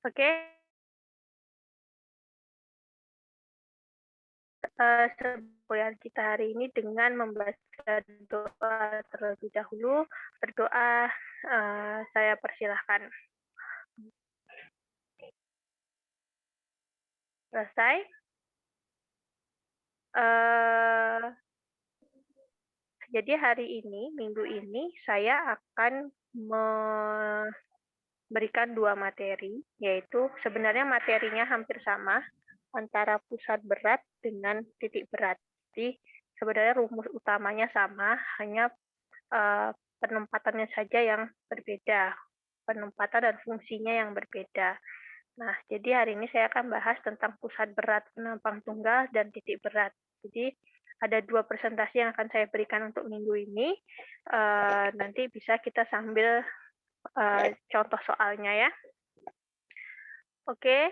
Oke, semboyan kita hari ini dengan membaca doa terlebih dahulu. Berdoa, saya persilahkan. Selesai? Eee, jadi hari ini, minggu ini, saya akan memberikan 2 materi, yaitu sebenarnya materinya hampir sama, antara pusat berat dengan titik berat. Jadi sebenarnya rumus utamanya sama, hanya penempatannya saja yang berbeda, penempatan dan fungsinya yang berbeda. Nah, jadi hari ini saya akan bahas tentang pusat berat penampang tunggal dan titik berat. Jadi ada 2 presentasi yang akan saya berikan untuk minggu ini. Nanti bisa kita sambil contoh soalnya ya. Oke,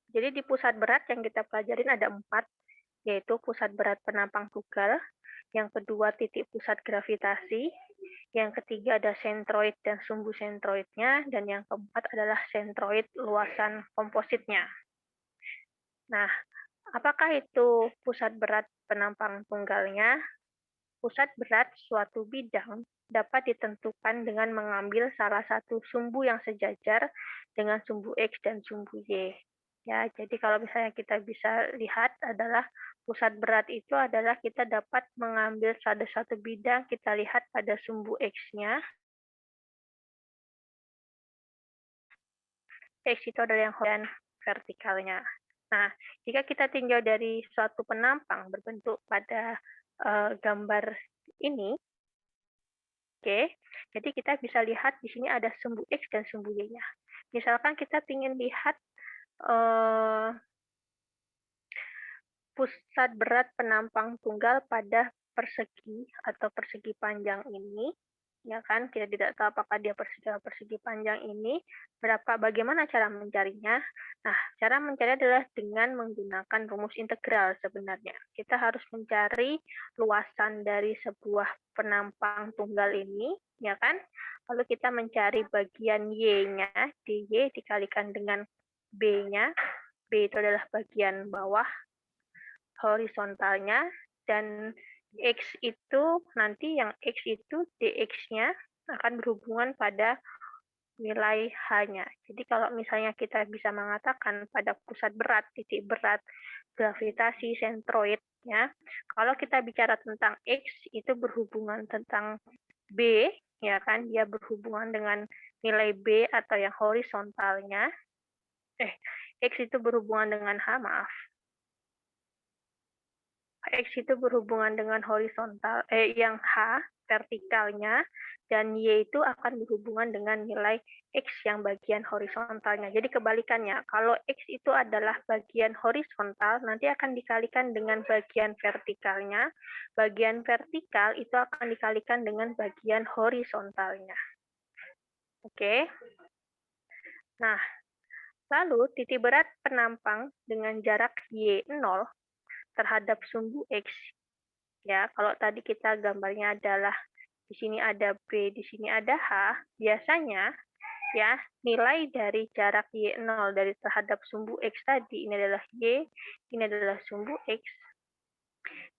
jadi di pusat berat yang kita pelajarin ada 4, yaitu pusat berat penampang tunggal, yang kedua titik pusat gravitasi, yang ketiga ada sentroid dan sumbu sentroidnya, dan yang keempat adalah sentroid luasan kompositnya. Nah, apakah itu pusat berat penampang tunggalnya? Pusat berat suatu bidang dapat ditentukan dengan mengambil salah satu sumbu yang sejajar dengan sumbu X dan sumbu Y. Ya, jadi kalau misalnya kita bisa lihat adalah pusat berat itu adalah kita dapat mengambil pada satu bidang, kita lihat pada sumbu X-nya. X itu adalah yang dan vertikalnya. Nah, jika kita tinjau dari suatu penampang berbentuk pada gambar ini, oke, jadi kita bisa lihat di sini ada sumbu X dan sumbu Y-nya. Misalkan kita ingin lihat eh, pusat berat penampang tunggal pada persegi atau persegi panjang ini, ya kan? Kita tidak tahu apakah dia persegi panjang ini bagaimana cara mencarinya. Nah, cara mencari adalah dengan menggunakan rumus integral sebenarnya. Kita harus mencari luasan dari sebuah penampang tunggal ini, ya kan? Lalu kita mencari bagian Y-nya, dy dikalikan dengan B-nya. B itu adalah bagian bawah horizontalnya, dan X itu nanti yang X itu dx-nya akan berhubungan pada nilai H-nya. Jadi kalau misalnya kita bisa mengatakan pada pusat berat, titik berat, gravitasi, sentroid, ya, kalau kita bicara tentang X itu berhubungan tentang B, ya kan, dia berhubungan dengan nilai B atau yang horizontalnya. X itu berhubungan dengan H, maaf. X itu berhubungan dengan horizontal, yang H, vertikalnya, dan Y itu akan berhubungan dengan nilai X yang bagian horizontalnya. Jadi kebalikannya, kalau X itu adalah bagian horizontal, nanti akan dikalikan dengan bagian vertikalnya. Bagian vertikal itu akan dikalikan dengan bagian horizontalnya. Oke. Nah, lalu titik berat penampang dengan jarak Y0 terhadap sumbu X. Ya, kalau tadi kita gambarnya adalah di sini ada B, di sini ada H, biasanya ya nilai dari jarak Y0 dari terhadap sumbu X tadi, ini adalah Y, ini adalah sumbu X,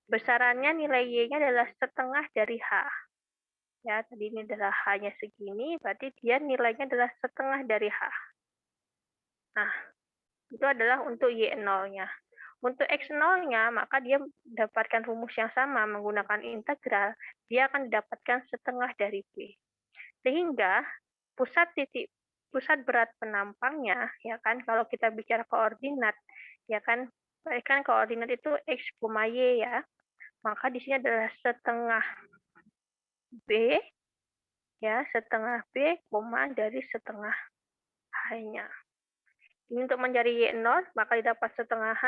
besarannya nilai Y-nya adalah setengah dari H. Ya, tadi ini adalah H-nya segini, berarti dia nilainya adalah setengah dari H. Nah, itu adalah untuk Y0-nya. Untuk X0-nya, maka dia mendapatkan rumus yang sama menggunakan integral, dia akan didapatkan setengah dari B. Sehingga pusat berat penampangnya, ya kan, kalau kita bicara koordinat, ya kan koordinat itu X, Y ya, maka di sini adalah setengah B, ya, setengah B, dari setengah H-nya. Ini untuk mencari Y0, maka didapat setengah H.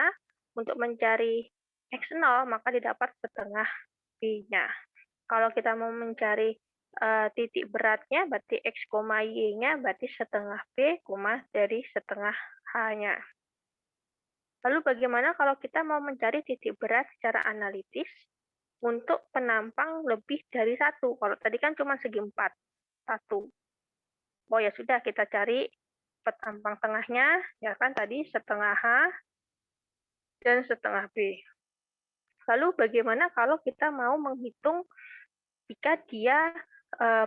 Untuk mencari X0, maka didapat setengah B-nya. Kalau kita mau mencari titik beratnya, berarti X, Y-nya, berarti setengah B, dari setengah H-nya. Lalu bagaimana kalau kita mau mencari titik berat secara analitis untuk penampang lebih dari satu? Kalau tadi kan cuma segi 4, 1. Oh ya sudah, kita cari penambang tengahnya, ya kan tadi setengah H dan setengah B. Lalu bagaimana kalau kita mau menghitung jika dia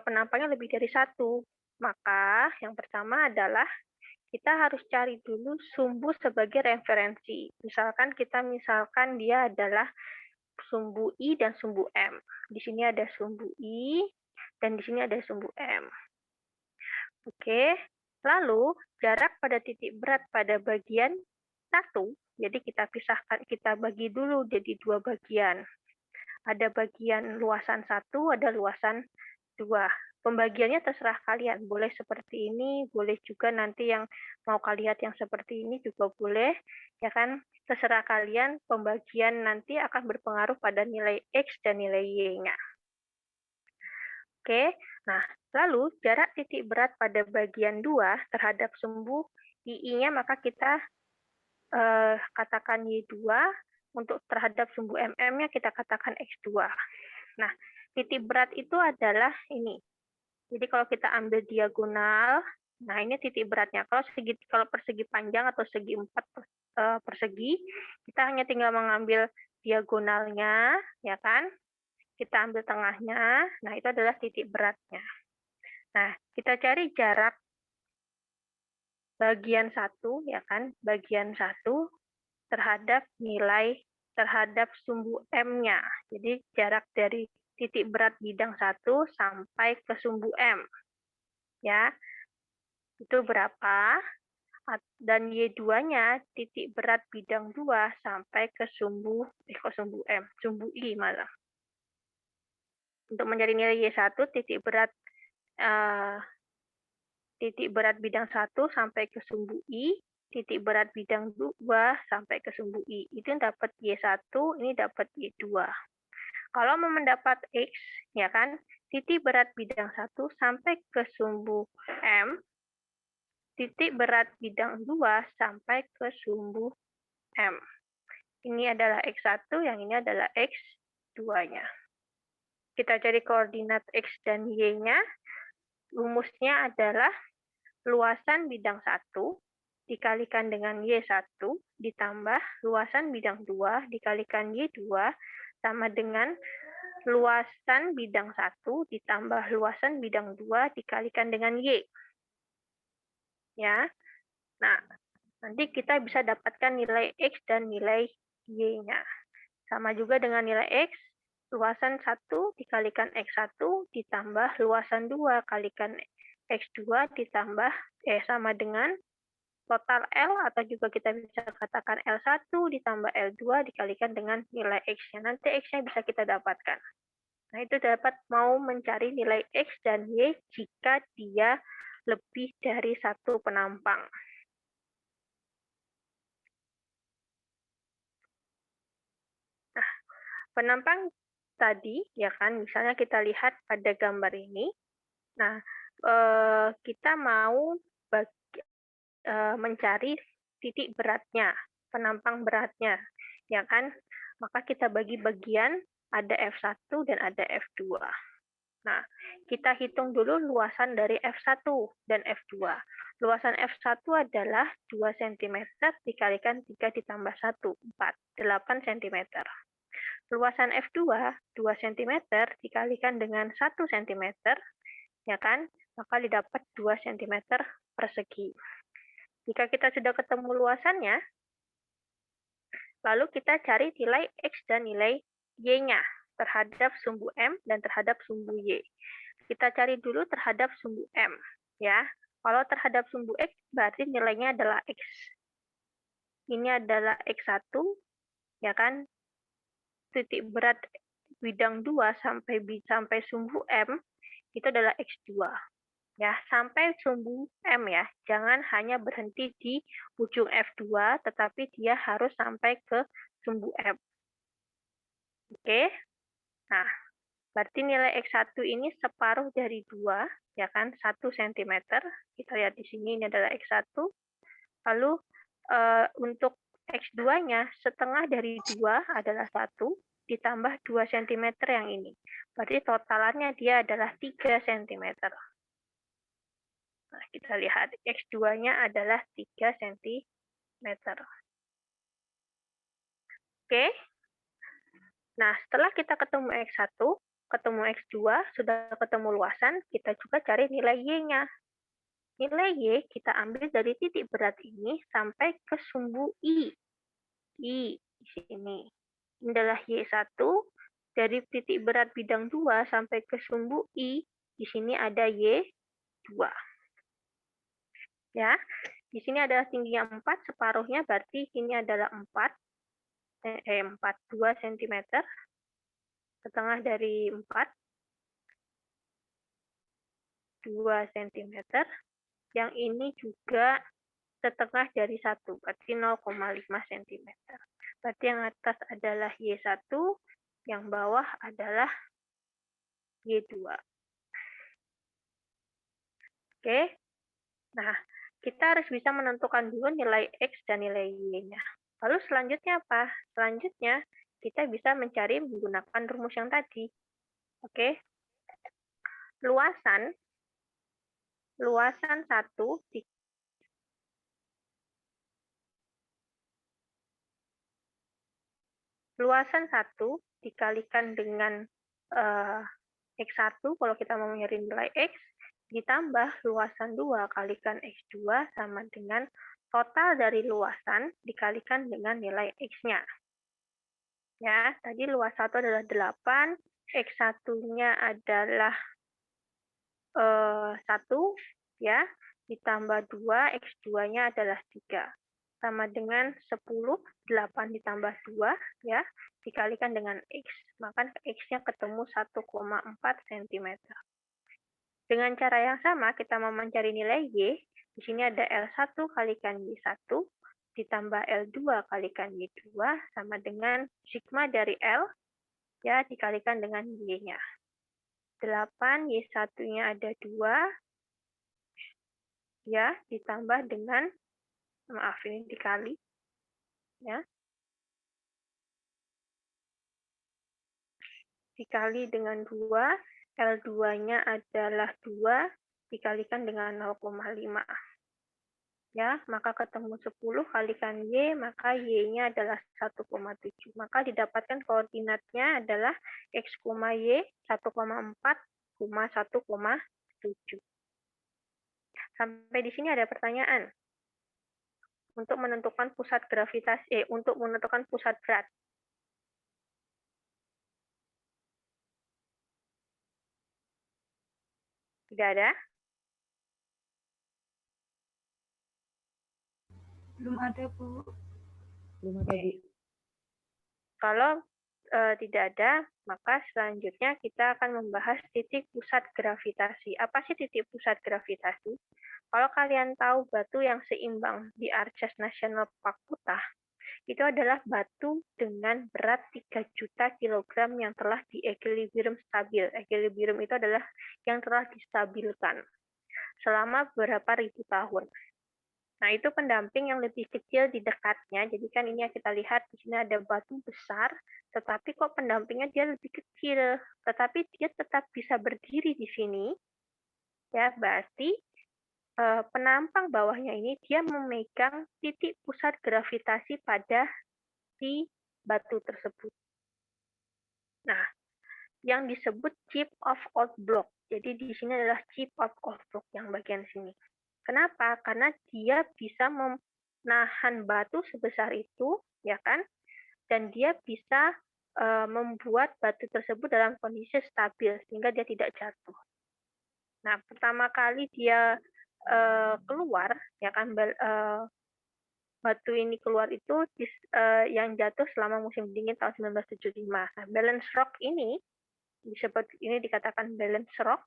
penampangnya lebih dari satu? Maka yang pertama adalah kita harus cari dulu sumbu sebagai referensi. Misalkan dia adalah sumbu I dan sumbu M. Di sini ada sumbu I dan di sini ada sumbu M. Oke, lalu jarak pada titik berat pada bagian 1, jadi kita bagi dulu jadi 2 bagian. Ada bagian luasan 1, ada luasan 2. Pembagiannya terserah kalian, boleh seperti ini, boleh juga nanti yang mau kalian yang seperti ini juga boleh, ya kan? Terserah kalian, pembagian nanti akan berpengaruh pada nilai X dan nilai Y-nya. Oke, nah lalu jarak titik berat pada bagian 2 terhadap sumbu I-nya maka kita katakan Y2, untuk terhadap sumbu MM-nya kita katakan X2. Nah, titik berat itu adalah ini. Jadi kalau kita ambil diagonal, nah ini titik beratnya. Kalau persegi panjang atau segi 4 persegi, kita hanya tinggal mengambil diagonalnya, ya kan? Kita ambil tengahnya, nah itu adalah titik beratnya. Nah, kita cari jarak bagian 1, ya kan? Bagian 1 terhadap sumbu M-nya. Jadi jarak dari titik berat bidang 1 sampai ke sumbu M. Ya. Itu berapa? Dan Y2-nya titik berat bidang 2 sampai ke sumbu M, sumbu I malah. Untuk mencari nilai Y1 titik berat bidang 1 sampai ke sumbu I, titik berat bidang 2 sampai ke sumbu I. Itu yang dapat Y1, ini dapat Y2. Kalau mau mendapat X, ya kan, titik berat bidang 1 sampai ke sumbu M, titik berat bidang 2 sampai ke sumbu M. Ini adalah X1, yang ini adalah X2-nya. Kita cari koordinat X dan Y-nya. Rumusnya adalah luasan bidang 1 dikalikan dengan Y1 ditambah luasan bidang 2 dikalikan Y2 sama dengan luasan bidang 1 ditambah luasan bidang 2 dikalikan dengan Y. Ya. Nah, nanti kita bisa dapatkan nilai X dan nilai Y-nya. Sama juga dengan nilai X, luasan 1 dikalikan X1 ditambah luasan 2 kalikan X2 ditambah sama dengan total L, atau juga kita bisa katakan L1 ditambah L2 dikalikan dengan nilai X-nya. Nanti X-nya bisa kita dapatkan. Nah, itu dapat mau mencari nilai X dan Y jika dia lebih dari satu penampang. Nah, penampang tadi, ya kan, misalnya kita lihat pada gambar ini. Nah, kita mau mencari titik beratnya, penampang beratnya, ya kan? Maka kita bagi bagian, ada F1 dan ada F2. Nah, kita hitung dulu luasan dari F1 dan F2. Luasan F1 adalah 2 cm dikalikan 3 ditambah 1, 4, 8 cm. Luasan F2, 2 cm dikalikan dengan 1 cm, ya kan? Maka didapat 2 cm persegi. Jika kita sudah ketemu luasannya, lalu kita cari nilai X dan nilai Y-nya terhadap sumbu M dan terhadap sumbu Y. Kita cari dulu terhadap sumbu M. Ya. Kalau terhadap sumbu X, berarti nilainya adalah X. Ini adalah X1, ya kan? Titik berat bidang 2 sampai sumbu M, itu adalah X2. Ya, sampai sumbu M ya. Jangan hanya berhenti di ujung F2, tetapi dia harus sampai ke sumbu M. Oke. Nah, berarti nilai X1 ini separuh dari 2, ya kan? 1 cm. Kita lihat di sini, ini adalah X1. Lalu untuk X2-nya, setengah dari 2 adalah 1, ditambah 2 cm yang ini. Berarti totalannya dia adalah 3 cm. Nah, kita lihat X2-nya adalah 3 cm. Oke. Nah, setelah kita ketemu X1, ketemu X2, sudah ketemu luasan, kita juga cari nilai Y-nya. Nilai Y kita ambil dari titik berat ini sampai ke sumbu I. I di sini. Ini adalah Y1. Dari titik berat bidang 2 sampai ke sumbu I, di sini ada Y2. Ya, di sini adalah tingginya 4, separuhnya berarti ini adalah 2 cm. Setengah dari 4, 2 cm. Yang ini juga setengah dari 1, berarti 0,5 cm. Berarti yang atas adalah Y1, yang bawah adalah Y2. Oke. Nah, kita harus bisa menentukan dulu nilai X dan nilai Y-nya. Lalu selanjutnya apa? Selanjutnya, kita bisa mencari menggunakan rumus yang tadi. Oke. Luasan 1 dikalikan dengan X1 kalau kita mau mencari nilai X, ditambah luasan 2 kalikan X2 sama dengan total dari luasan dikalikan dengan nilai X-nya. Ya, tadi luas 1 adalah 8, X1-nya adalah 1, ya, ditambah 2, X2-nya adalah 3. Sama dengan 10, 8 ditambah 2, ya, dikalikan dengan X. Maka X-nya ketemu 1,4 cm. Dengan cara yang sama, kita mau mencari nilai Y. Di sini ada L1 kalikan Y1, ditambah L2 kalikan Y2, sama dengan sigma dari L, ya, dikalikan dengan Y-nya. 8, Y1-nya ada 2, ya, ditambah dengan, maaf, ini dikali, ya, dikali dengan 2, L2-nya adalah 2, dikalikan dengan 0,5. Ya, maka ketemu 10 kalikan Y, maka Y-nya adalah 1,7. Maka didapatkan koordinatnya adalah X, Y 1,4, 1,7. Sampai di sini ada pertanyaan. Untuk menentukan pusat gravitasi, untuk menentukan pusat berat. Tidak ada? Belum ada, Bu. Belum ada, Bu. Kalau tidak ada, maka selanjutnya kita akan membahas titik pusat gravitasi. Apa sih titik pusat gravitasi? Kalau kalian tahu batu yang seimbang di Arches National Park Utah, itu adalah batu dengan berat 3 juta kilogram yang telah di equilibrium stabil. Equilibrium itu adalah yang telah distabilkan selama beberapa ribu tahun. Nah, itu pendamping yang lebih kecil di dekatnya. Jadi kan ini yang kita lihat di sini ada batu besar, tetapi kok pendampingnya dia lebih kecil, tetapi dia tetap bisa berdiri di sini. Ya, berarti penampang bawahnya ini dia memegang titik pusat gravitasi pada si batu tersebut. Nah, yang disebut chip of old block. Jadi di sini adalah chip of old block yang bagian sini. Kenapa? Karena dia bisa menahan batu sebesar itu, ya kan? Dan dia bisa membuat batu tersebut dalam kondisi stabil sehingga dia tidak jatuh. Nah, pertama kali dia keluar, ya kan, batu ini keluar itu yang jatuh selama musim dingin tahun 1975. Nah, balance rock ini dikatakan balance rock,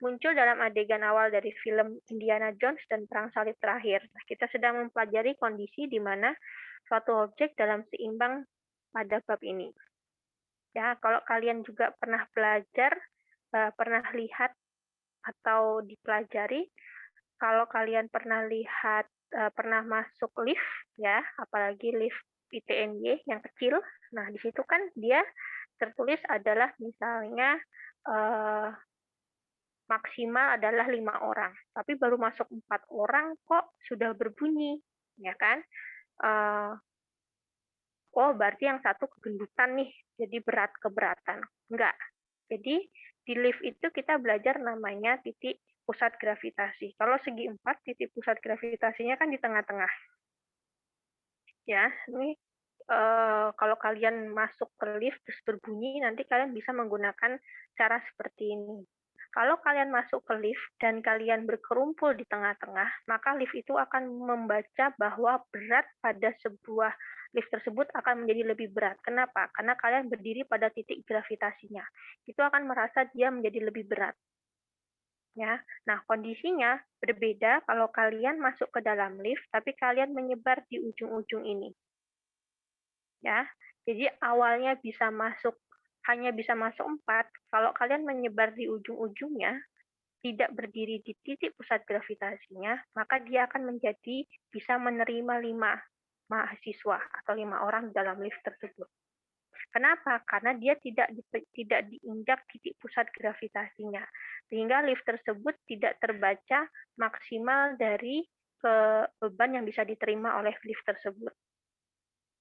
muncul dalam adegan awal dari film Indiana Jones dan Perang Salib Terakhir. Nah, kita sedang mempelajari kondisi di mana suatu objek dalam seimbang pada bab ini. Ya, kalau kalian juga pernah belajar, pernah lihat atau dipelajari, kalau kalian pernah lihat, pernah masuk lift, ya, apalagi lift ITNY yang kecil, nah di situ kan dia tertulis adalah misalnya maksimal adalah 5 orang. Tapi baru masuk 4 orang kok sudah berbunyi, ya kan? Oh, berarti yang satu kegendutan nih, jadi berat keberatan. Enggak. Jadi di lift itu kita belajar namanya titik pusat gravitasi. Kalau segi 4, titik pusat gravitasinya kan di tengah-tengah. Ya, ini kalau kalian masuk ke lift terus berbunyi, nanti kalian bisa menggunakan cara seperti ini. Kalau kalian masuk ke lift dan kalian berkerumpul di tengah-tengah, maka lift itu akan membaca bahwa berat pada sebuah lift tersebut akan menjadi lebih berat. Kenapa? Karena kalian berdiri pada titik gravitasinya. Itu akan merasa dia menjadi lebih berat. Ya. Nah, kondisinya berbeda kalau kalian masuk ke dalam lift, tapi kalian menyebar di ujung-ujung ini. Ya, jadi awalnya hanya bisa masuk 4, kalau kalian menyebar di ujung-ujungnya, tidak berdiri di titik pusat gravitasinya, maka dia akan menjadi bisa menerima 5 mahasiswa atau 5 orang dalam lift tersebut. Kenapa? Karena dia tidak diinjak titik pusat gravitasinya, sehingga lift tersebut tidak terbaca maksimal dari beban yang bisa diterima oleh lift tersebut.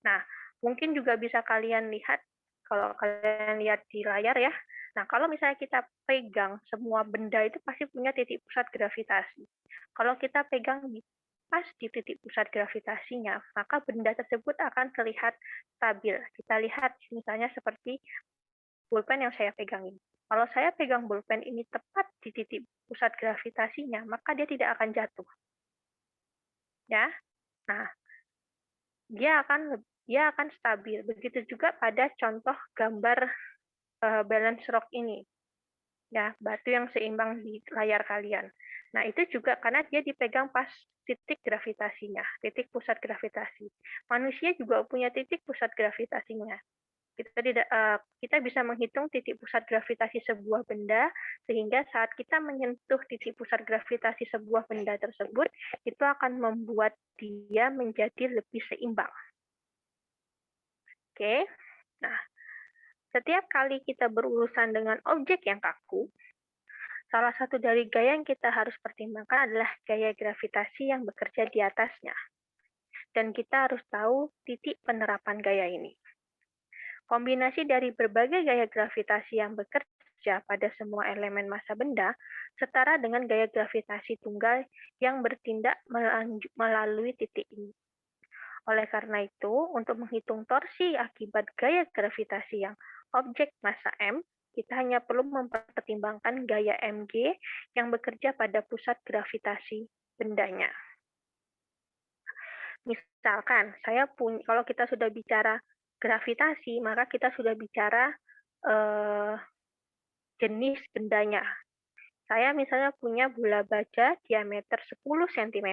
Nah, mungkin juga bisa kalian lihat, kalau kalian lihat di layar ya. Nah, kalau misalnya kita pegang semua benda itu pasti punya titik pusat gravitasi. Kalau kita pegang pas di titik pusat gravitasinya, maka benda tersebut akan terlihat stabil. Kita lihat misalnya seperti pulpen yang saya pegang ini. Kalau saya pegang pulpen ini tepat di titik pusat gravitasinya, maka dia tidak akan jatuh. Ya. Nah, dia akan stabil. Begitu juga pada contoh gambar balance rock ini. Ya, batu yang seimbang di layar kalian. Nah, itu juga karena dia dipegang pas titik gravitasinya, titik pusat gravitasi. Manusia juga punya titik pusat gravitasinya. Kita bisa menghitung titik pusat gravitasi sebuah benda, sehingga saat kita menyentuh titik pusat gravitasi sebuah benda tersebut, itu akan membuat dia menjadi lebih seimbang. Oke, nah, setiap kali kita berurusan dengan objek yang kaku, salah satu dari gaya yang kita harus pertimbangkan adalah gaya gravitasi yang bekerja di atasnya. Dan kita harus tahu titik penerapan gaya ini. Kombinasi dari berbagai gaya gravitasi yang bekerja pada semua elemen massa benda setara dengan gaya gravitasi tunggal yang bertindak melalui titik ini. Oleh karena itu, untuk menghitung torsi akibat gaya gravitasi yang objek massa M, kita hanya perlu mempertimbangkan gaya mg yang bekerja pada pusat gravitasi bendanya. Misalkan, kalau kita sudah bicara gravitasi, maka kita sudah bicara jenis bendanya. Saya misalnya punya bola baja diameter 10 cm,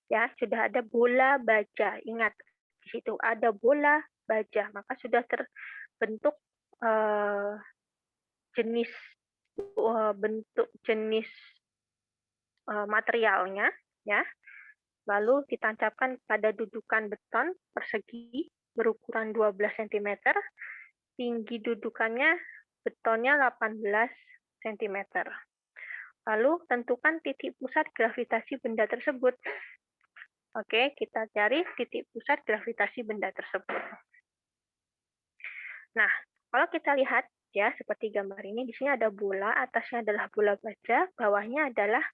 ya, sudah ada bola baja. Ingat, di situ ada bola baja, maka sudah terbentuk jenis materialnya, ya. Lalu ditancapkan pada dudukan beton persegi berukuran 12 cm, tinggi dudukannya betonnya 18 cm. Lalu tentukan titik pusat gravitasi benda tersebut. Oke, kita cari titik pusat gravitasi benda tersebut. Nah, kalau kita lihat ya seperti gambar ini, di sini ada bola, atasnya adalah bola baja, bawahnya adalah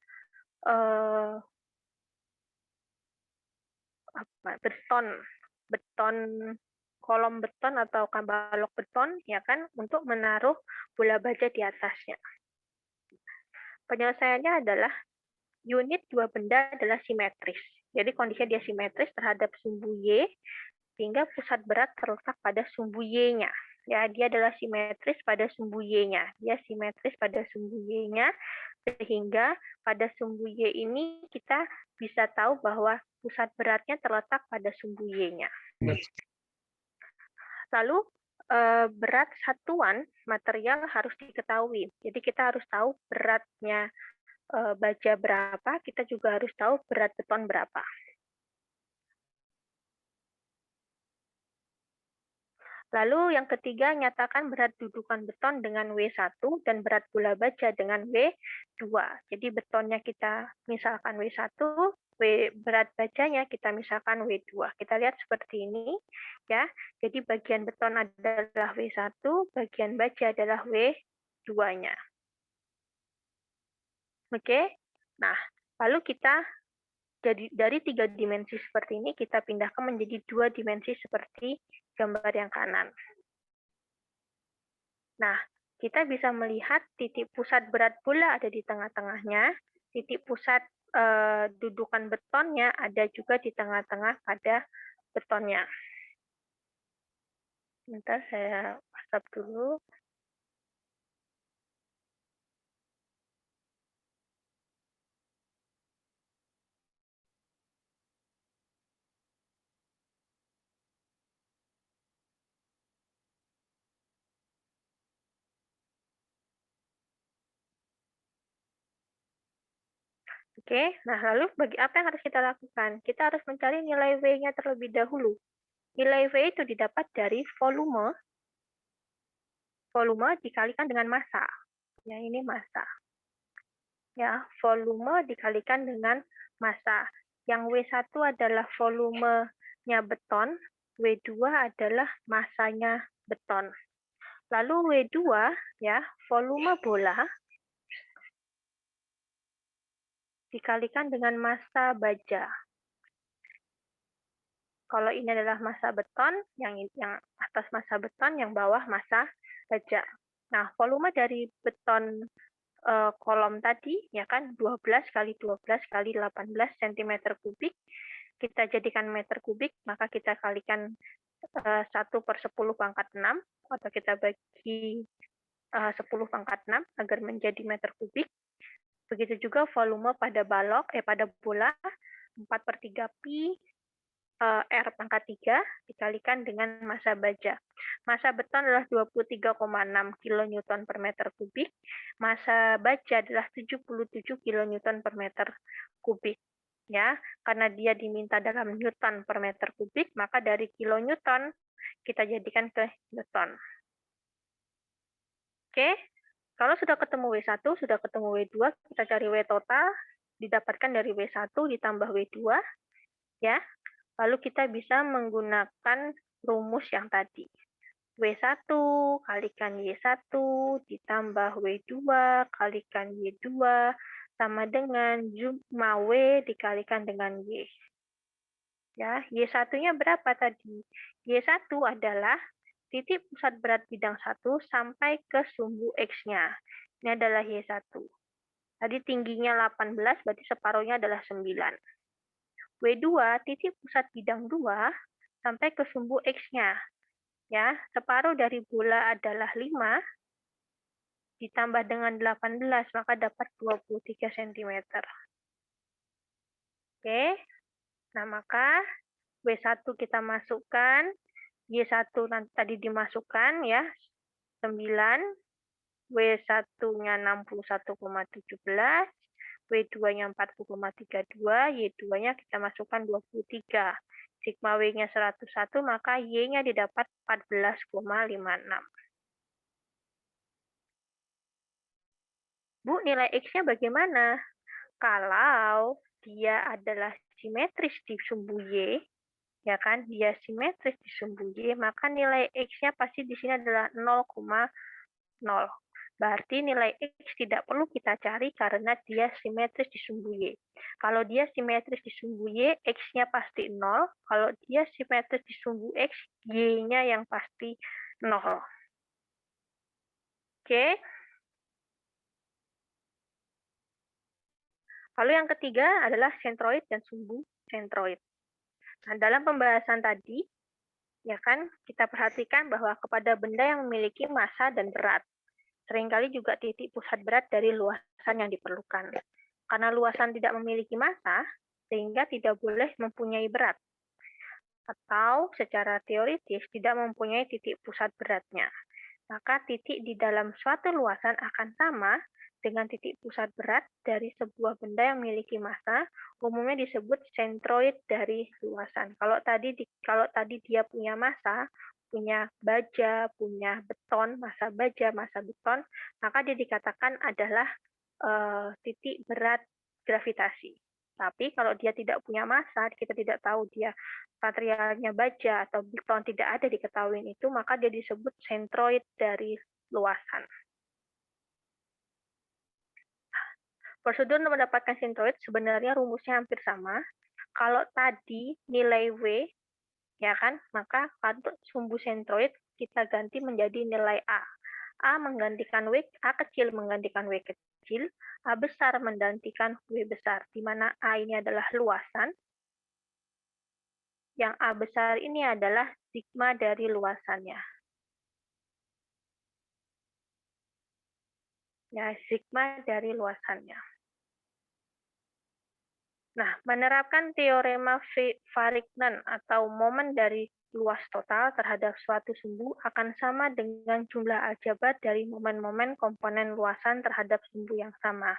kolom beton atau balok beton, ya kan, untuk menaruh bola baja di atasnya. Penyelesaiannya adalah unit dua benda adalah simetris. Jadi kondisinya dia simetris terhadap sumbu Y, sehingga pusat berat terletak pada sumbu Y-nya. Ya, dia adalah simetris pada sumbu Y-nya. Dia simetris pada sumbu Y-nya, sehingga pada sumbu Y ini kita bisa tahu bahwa pusat beratnya terletak pada sumbu Y-nya. Lalu, berat satuan material harus diketahui. Jadi kita harus tahu beratnya baja berapa, kita juga harus tahu berat beton berapa. Lalu yang ketiga, nyatakan berat dudukan beton dengan W1 dan berat bola baja dengan W2. Jadi betonnya kita misalkan W1, berat bajanya kita misalkan W2. Kita lihat seperti ini ya. Jadi bagian beton adalah W1, bagian baja adalah W2-nya. Oke. Nah, lalu kita dari 3 dimensi seperti ini kita pindahkan menjadi 2 dimensi seperti gambar yang kanan. Nah, kita bisa melihat titik pusat berat bola ada di tengah-tengahnya, titik pusat dudukan betonnya ada juga di tengah-tengah pada betonnya. Bentar, saya stop dulu. Oke, nah lalu apa yang harus kita lakukan? Kita harus mencari nilai W-nya terlebih dahulu. Nilai V itu didapat dari volume dikalikan dengan massa. Ya, ini massa. Ya, volume dikalikan dengan massa. Yang W1 adalah volumenya beton, W2 adalah massanya beton. Lalu W2 ya, volume bola dikalikan dengan massa baja. Kalau ini adalah massa beton, yang atas massa beton, yang bawah massa baja. Nah, volume dari beton kolom tadi, ya kan, 12 kali 12 kali 18 cm kubik, kita jadikan meter kubik, maka kita kalikan 1 per 10 pangkat 6, atau kita bagi 10 pangkat 6 agar menjadi meter kubik. Begitu juga volume pada pada bola 4 per 3 pi R pangkat 3 dikalikan dengan massa baja. Massa beton adalah 23,6 kN per meter kubik, massa baja adalah 77 kN per meter kubik. Ya, karena dia diminta dalam Newton per meter kubik, maka dari kilonewton kita jadikan ke Newton. Oke, kalau sudah ketemu W1, sudah ketemu W2, kita cari W total, didapatkan dari W1 ditambah W2, ya. Lalu kita bisa menggunakan rumus yang tadi. W1 kalikan Y1 ditambah W2 kalikan Y2 sama dengan jumlah W dikalikan dengan Y. Ya, Y1-nya berapa tadi? Y1 adalah titik pusat berat bidang 1 sampai ke sumbu X-nya. Ini adalah Y1. Tadi tingginya 18, berarti separuhnya adalah 9. W2, titik pusat bidang 2 sampai ke sumbu X-nya. Ya, separuh dari bola adalah 5, ditambah dengan 18, maka dapat 23 cm. Oke, nah maka W1 kita masukkan, Y1 tadi dimasukkan ya, 9, W1-nya 61,17, W2-nya 40,32, Y2-nya kita masukkan 23. Sigma W-nya 101, maka Y-nya didapat 14,56. Bu, nilai X-nya bagaimana? Kalau dia adalah simetris di sumbu Y, ya kan, dia simetris di sumbu Y, maka nilai X-nya pasti di sini adalah 0,0. Berarti nilai X tidak perlu kita cari karena dia simetris di sumbu Y. Kalau dia simetris di sumbu Y, X-nya pasti 0. Kalau dia simetris di sumbu X, Y-nya yang pasti 0. Oke. Lalu yang ketiga adalah sentroid dan sumbu sentroid. Nah, dalam pembahasan tadi, ya kan, kita perhatikan bahwa kepada benda yang memiliki massa dan berat, seringkali juga titik pusat berat dari luasan yang diperlukan. Karena luasan tidak memiliki massa, sehingga tidak boleh mempunyai berat. Atau secara teoritis tidak mempunyai titik pusat beratnya. Maka titik di dalam suatu luasan akan sama dengan titik pusat berat dari sebuah benda yang memiliki massa, umumnya disebut sentroid dari luasan. Kalau tadi dia punya massa, punya baja, punya beton, massa baja, massa beton, maka dia dikatakan adalah titik berat gravitasi. Tapi kalau dia tidak punya massa, kita tidak tahu dia materialnya baja atau beton, tidak ada diketahui itu, maka dia disebut sentroid dari luasan. Prosedur untuk mendapatkan sentroid sebenarnya rumusnya hampir sama. Kalau tadi nilai W, ya kan, maka untuk sumbu sentroid kita ganti menjadi nilai A. A menggantikan W, A kecil menggantikan W kecil, A besar menggantikan W besar, di mana A ini adalah luasan, yang A besar ini adalah sigma dari luasannya. Ya, sigma dari luasannya. Nah, menerapkan teorema Varignon atau momen dari luas total terhadap suatu sumbu akan sama dengan jumlah aljabar dari momen-momen komponen luasan terhadap sumbu yang sama.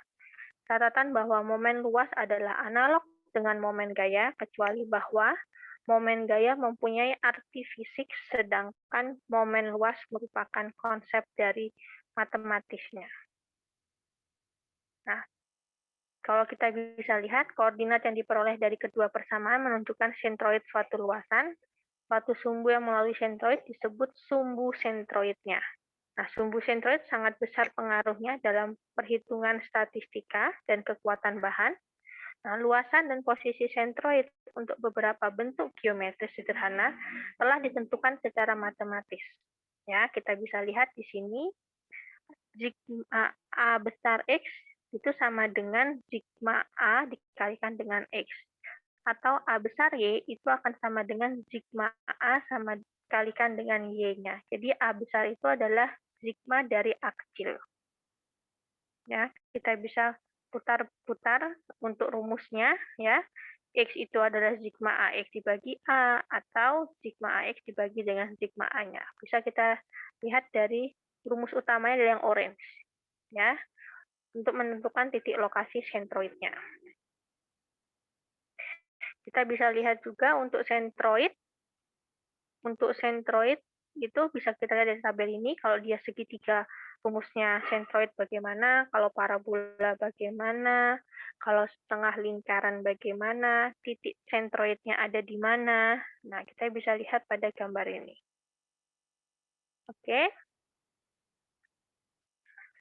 Catatan bahwa momen luas adalah analog dengan momen gaya, kecuali bahwa momen gaya mempunyai arti fisik, sedangkan momen luas merupakan konsep dari matematisnya. Nah, kalau kita bisa lihat, koordinat yang diperoleh dari kedua persamaan menunjukkan sentroid suatu luasan. Suatu sumbu yang melalui sentroid disebut sumbu sentroidnya. Nah, sumbu sentroid sangat besar pengaruhnya dalam perhitungan statistika dan kekuatan bahan. Nah, luasan dan posisi sentroid untuk beberapa bentuk geometris sederhana telah ditentukan secara matematis. Ya, kita bisa lihat di sini sigma A besar X itu sama dengan sigma A dikalikan dengan X. Atau A besar Y itu akan sama dengan sigma A sama dikalikan dengan Y-nya. Jadi A besar itu adalah sigma dari A kecil. Ya, kita bisa putar-putar untuk rumusnya, ya. X itu adalah sigma AX dibagi A, atau sigma AX dibagi dengan sigma A-nya. Bisa kita lihat dari rumus utamanya dari yang orange, ya, untuk menentukan titik lokasi sentroidnya. Kita bisa lihat juga untuk sentroid. Untuk sentroid itu bisa kita lihat dari tabel ini, kalau dia segitiga rumusnya sentroid bagaimana, kalau parabola bagaimana, kalau setengah lingkaran bagaimana, titik sentroidnya ada di mana. Nah, kita bisa lihat pada gambar ini. Oke.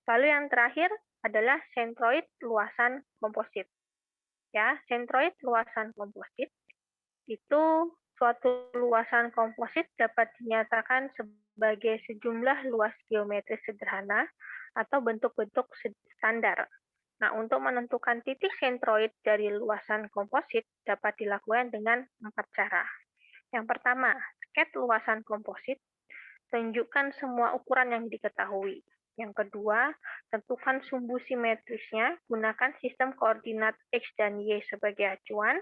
Lalu yang terakhir adalah sentroid luasan komposit. Ya, sentroid luasan komposit itu suatu luasan komposit dapat dinyatakan sebagai sejumlah luas geometris sederhana atau bentuk-bentuk standar. Nah, untuk menentukan titik sentroid dari luasan komposit dapat dilakukan dengan 4 cara. Yang pertama, sket luasan komposit. Tunjukkan semua ukuran yang diketahui. Yang kedua, tentukan sumbu simetrisnya, gunakan sistem koordinat X dan Y sebagai acuan.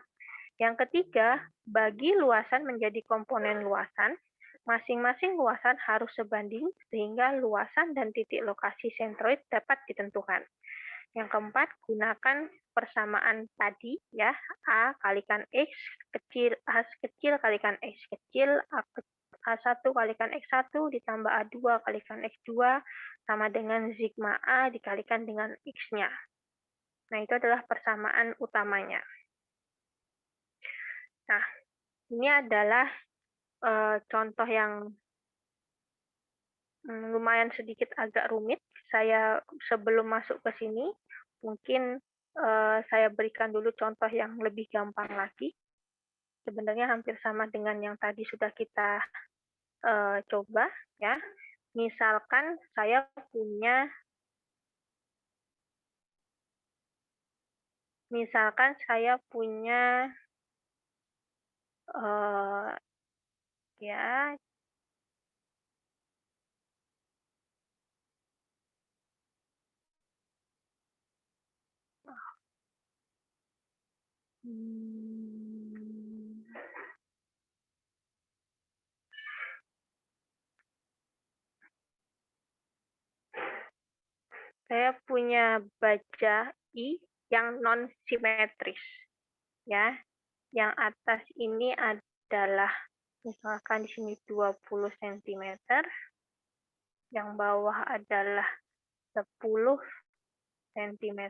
Yang ketiga, bagi luasan menjadi komponen luasan. Masing-masing luasan harus sebanding sehingga luasan dan titik lokasi sentroid dapat ditentukan. Yang keempat, gunakan persamaan tadi, ya, A kalikan X kecil, A kecil kalikan X kecil, A1 kalikan X1 ditambah A2 kalikan X2 sama dengan sigma A dikalikan dengan X-nya. Nah, itu adalah persamaan utamanya. Nah, ini adalah contoh yang lumayan sedikit agak rumit. Saya sebelum masuk ke sini, mungkin saya berikan dulu contoh yang lebih gampang lagi. Sebenarnya hampir sama dengan yang tadi sudah kita coba, ya. Misalkan saya punya ya, saya punya baja I yang non simetris, ya. Yang atas ini adalah Misalkan di sini 20 cm, yang bawah adalah 10 cm,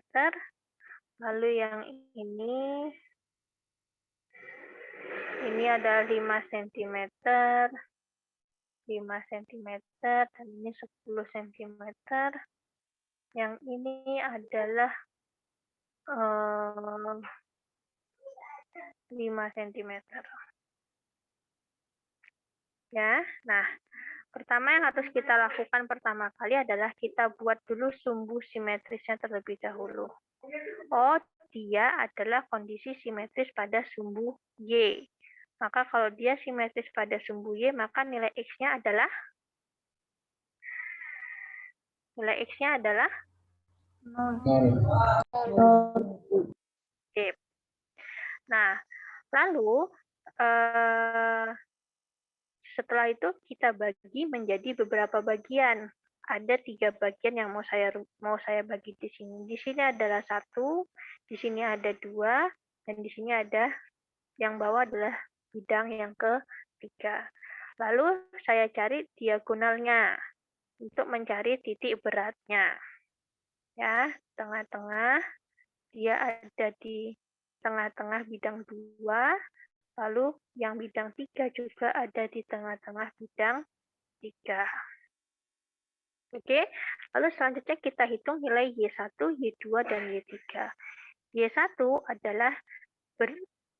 lalu yang ini adalah 5 cm, 5 cm, dan ini 10 cm. Yang ini adalah 5 cm. Ya, nah, pertama yang harus kita lakukan pertama kali adalah kita buat dulu sumbu simetrisnya terlebih dahulu. Oh, dia adalah kondisi simetris pada sumbu Y. Maka kalau dia simetris pada sumbu Y, maka nilai X-nya adalah Oke. Nah, lalu setelah itu kita bagi menjadi beberapa bagian. Ada 3 bagian yang mau saya bagi di sini. Di sini adalah 1, di sini ada 2, dan di sini ada yang bawah adalah bidang yang ketiga. Lalu saya cari diagonalnya untuk mencari titik beratnya. Ya, tengah-tengah, dia ada di tengah-tengah bidang 2, lalu yang bidang 3 juga ada di tengah-tengah bidang 3. Oke, lalu selanjutnya kita hitung nilai Y1, Y2, dan Y3. Y1 adalah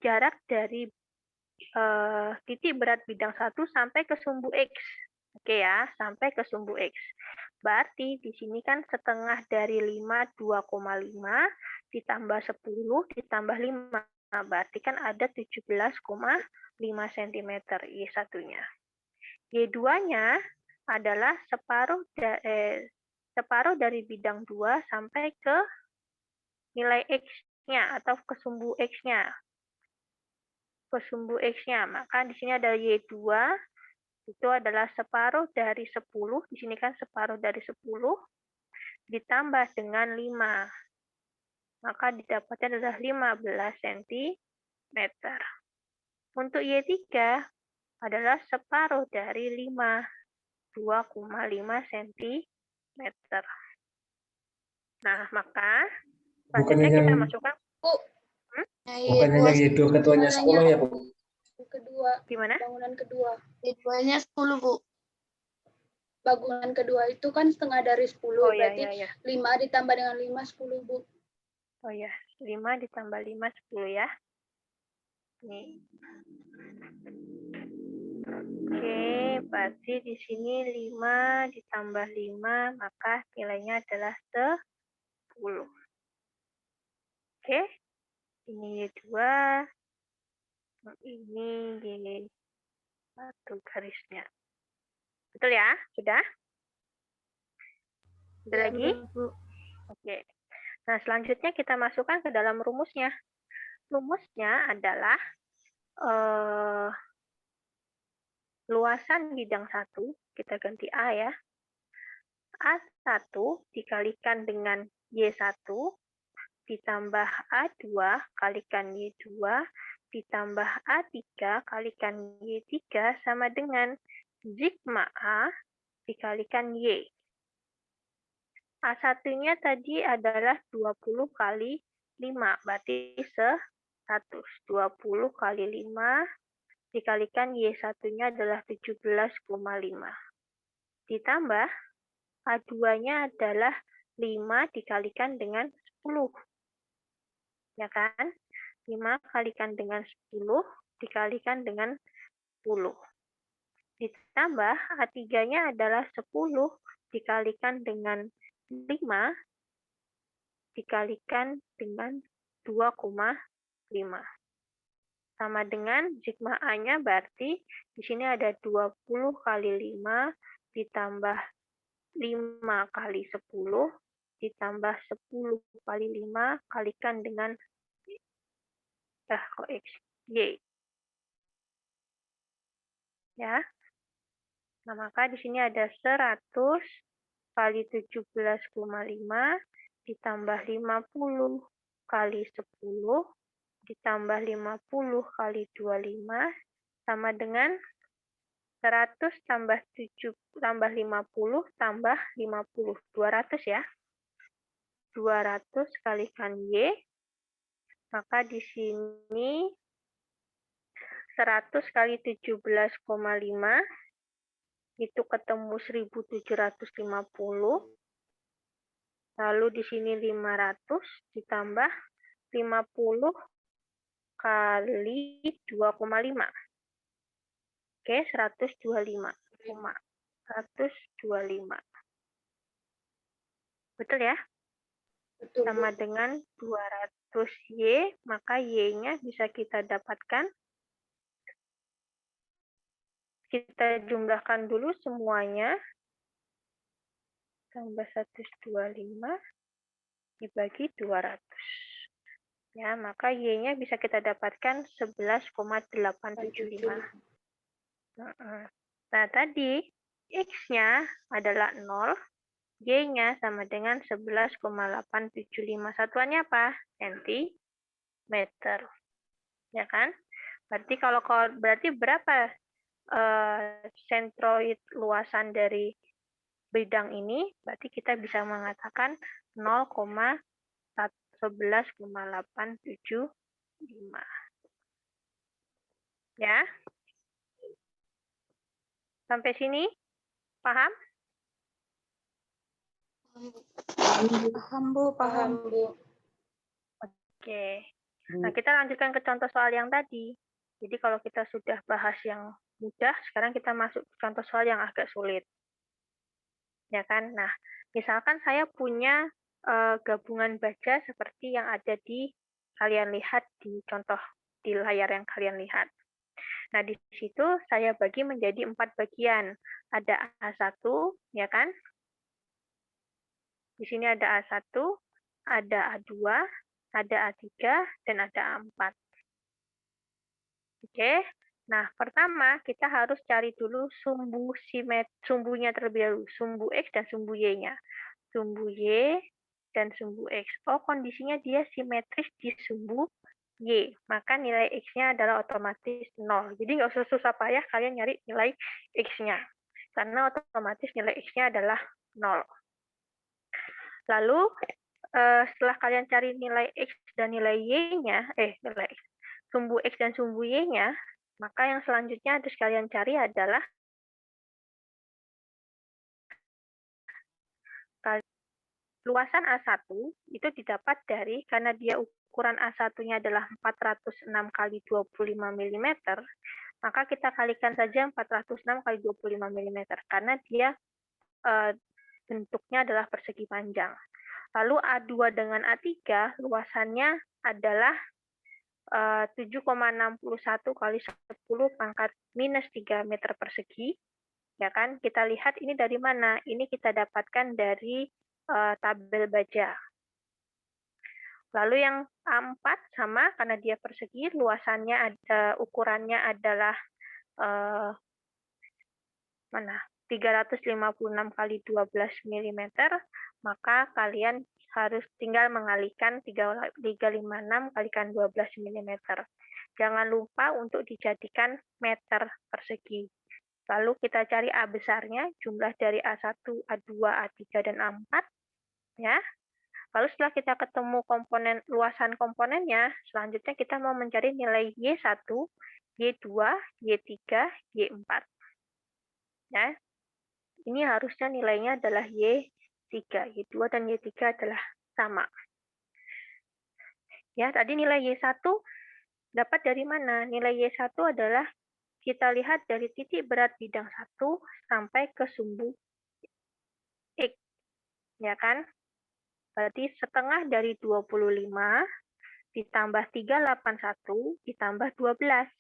jarak dari titik berat bidang 1 sampai ke sumbu X. Oke ya, sampai ke sumbu X. Berarti di sini kan setengah dari 5, 2,5, ditambah 10, ditambah 5. Nah, berarti kan ada 17,5 cm Y1-nya. Y2-nya adalah separuh dari bidang 2 sampai ke nilai X-nya atau ke sumbu X-nya. Maka di sini ada Y2, itu adalah separuh dari 10, di sini kan separuh dari 10, ditambah dengan 5. Maka didapatnya adalah 15 cm. Untuk Y3 adalah separuh dari 5, 2,5 cm. Nah, maka selanjutnya kita masukkan. Bukannya yang itu ketuanya sekolah ya, Bu? Kedua. Gimana? Bangunan kedua. Keduanya 10, Bu. Bangunan kedua itu kan setengah dari 10. Oh, berarti iya. 5 ditambah dengan 5, 10, Bu. Oh ya, 5 ditambah 5, 10 ya. Nih. Oke, berarti di sini 5 ditambah 5, maka nilainya adalah 10. Oke, ini Y2, ini Y1 garisnya. Betul ya? Sudah? Ada lagi? Oke. Nah, selanjutnya kita masukkan ke dalam rumusnya. Rumusnya adalah luasan bidang 1, kita ganti A ya. A1 dikalikan dengan Y1 ditambah A2 kalikan Y2 ditambah A3 kalikan Y3 sama dengan sigma A dikalikan Y. A1-nya tadi adalah 20 kali 5, berarti 100. 20 kali 5 dikalikan Y1-nya adalah 17,5. Ditambah A2-nya adalah 5 dikalikan dengan 10. Ya kan? 5 kalikan dengan 10 dikalikan dengan 10. Ditambah A3-nya adalah 10 dikalikan dengan 5 dikalikan dengan 2,5. Sama dengan sigma A-nya berarti di sini ada 20 kali 5 ditambah 5 kali 10 ditambah 10 kali 5 kalikan dengan X, Y. Ya. Nah, maka di sini ada 100 kali 17,5 ditambah 50 kali 10 ditambah 50 kali 25 sama dengan 100 tambah 7 tambah 50 tambah 50. 200 ya. 200 kalikan Y. Maka di sini 100 kali 17,5 itu ketemu 1750. Lalu di sini 500 ditambah 50 kali 2,5. Oke, 125. 125. Betul ya? Betul, Sama Bu. dengan 200Y, maka Y-nya bisa kita dapatkan. Kita jumlahkan dulu semuanya. Tambah 125 dibagi 200. Ya, maka Y-nya bisa kita dapatkan 11,875. Nah, tadi X-nya adalah 0, Y-nya sama dengan 11,875. Satuannya apa? Sentimeter. Ya kan? Berarti berarti berapa sentroid luasan dari bidang ini? Berarti kita bisa mengatakan 0,11,875. Ya? Sampai sini? Paham? Paham, Bu. Paham, Bu. Oke. Nah, kita lanjutkan ke contoh soal yang tadi. Jadi kalau kita sudah bahas yang mudah, sekarang kita masuk ke contoh soal yang agak sulit. Ya kan? Nah, misalkan saya punya gabungan baja seperti yang ada di kalian lihat di contoh di layar yang kalian lihat. Nah, di situ saya bagi menjadi 4 bagian. Ada A1, ya kan? Di sini ada A1, ada A2, ada A3, dan ada A4. Oke. Nah, pertama kita harus cari dulu sumbunya terlebih dahulu, sumbu X dan sumbu Y-nya. Sumbu Y dan sumbu X. Oh, kondisinya dia simetris di sumbu Y. Maka nilai X-nya adalah otomatis 0. Jadi nggak usah susah payah kalian nyari nilai X-nya. Karena otomatis nilai X-nya adalah 0. Lalu, setelah kalian cari nilai X dan nilai Y-nya, nilai X, sumbu X dan sumbu Y-nya, maka yang selanjutnya harus kalian cari adalah luasan A1 itu didapat dari, karena dia ukuran A1-nya adalah 406 kali 25 mm, maka kita kalikan saja 406 kali 25 mm, karena dia bentuknya adalah persegi panjang. Lalu A2 dengan A3 luasannya adalah 7,61 kali 10 pangkat minus 3 meter persegi. Ya kan? Kita lihat ini dari mana? Ini kita dapatkan dari tabel baja. Lalu yang A4 sama, karena dia persegi, luasannya ukurannya adalah 356 kali 12 mm, maka kalian harus tinggal mengalihkan 356 kalikan 12 mm. Jangan lupa untuk dijadikan meter persegi. Lalu kita cari A besarnya, jumlah dari A1, A2, A3, dan A4. Ya. Lalu setelah kita ketemu luasan komponennya, selanjutnya kita mau mencari nilai Y1, Y2, Y3, Y4. Ya. Ini harusnya nilainya adalah Y3. Y2 dan Y3 adalah sama. Ya, tadi nilai Y1 dapat dari mana? Nilai Y1 adalah kita lihat dari titik berat bidang 1 sampai ke sumbu X. Ya kan? Berarti setengah dari 25 ditambah 381 ditambah 12.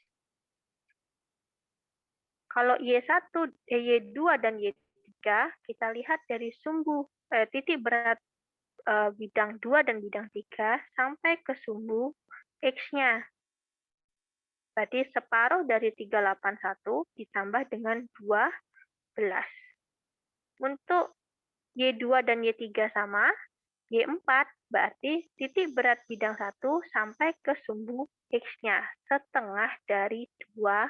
Kalau Y1, Y2 dan Y3, kita lihat dari titik berat bidang 2 dan bidang 3 sampai ke sumbu X-nya. Berarti separuh dari 381 ditambah dengan 12. Untuk Y2 dan Y3 sama, Y4 berarti titik berat bidang 1 sampai ke sumbu X-nya, setengah dari 12.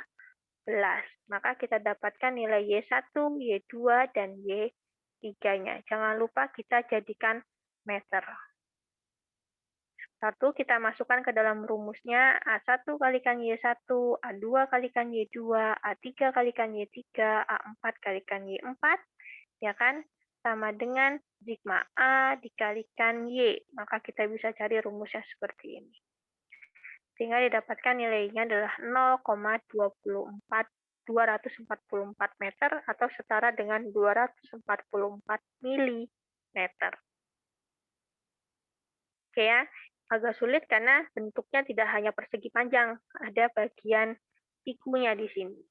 Maka kita dapatkan nilai Y1, Y2, dan Y3-nya. Jangan lupa kita jadikan meter. 1 kita masukkan ke dalam rumusnya A1 kalikan Y1, A2 kalikan Y2, A3 kalikan Y3, A4 kalikan Y4, ya kan? Sama dengan sigma A dikalikan Y. Maka kita bisa cari rumusnya seperti ini. Sehingga didapatkan nilainya adalah 244 meter atau setara dengan 244 milimeter. Oke ya, agak sulit karena bentuknya tidak hanya persegi panjang, ada bagian sikunya di sini.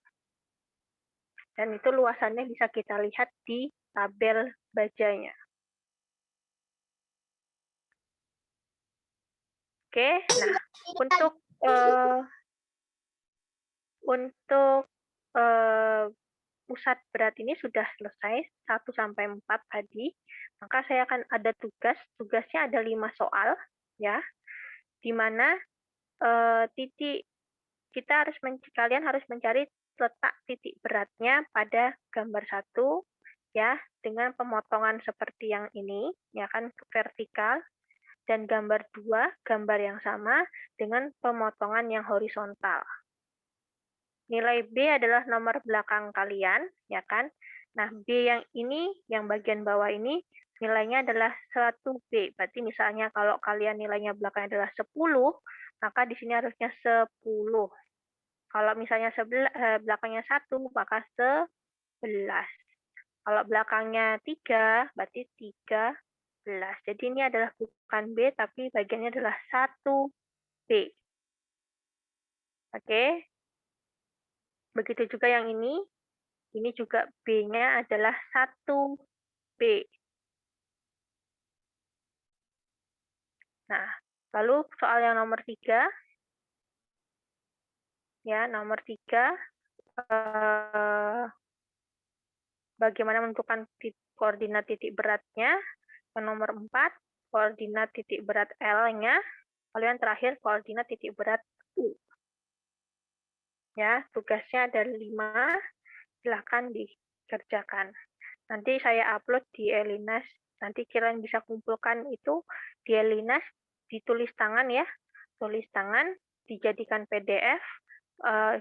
Dan itu luasannya bisa kita lihat di tabel bajanya. Oke, nah untuk pusat berat ini sudah selesai 1 sampai 4 tadi. Maka saya akan ada tugasnya ada 5 soal ya. Di mana kalian harus mencari letak titik beratnya pada gambar 1 ya, dengan pemotongan seperti yang ini ya kan, vertikal, dan gambar 2, gambar yang sama dengan pemotongan yang horizontal. Nilai B adalah nomor belakang kalian, ya kan? Nah, B yang ini, yang bagian bawah ini, nilainya adalah 1B. Berarti misalnya kalau kalian nilainya belakangnya adalah 10, maka di sini harusnya 10. Kalau misalnya belakangnya 1, maka 11. Kalau belakangnya 3, berarti 13. Jadi ini adalah bukan B, tapi bagiannya adalah 1B. Oke? Begitu juga yang ini juga B-nya adalah 1B. Nah, lalu soal yang nomor 3. Ya, nomor 3. Bagaimana menentukan koordinat titik beratnya. Yang nomor 4, koordinat titik berat L-nya. Lalu yang terakhir, koordinat titik berat U. Ya, tugasnya ada 5. Silahkan dikerjakan. Nanti saya upload di Elinas. Nanti kalian bisa kumpulkan itu di Elinas, ditulis tangan ya. Tulis tangan, dijadikan PDF,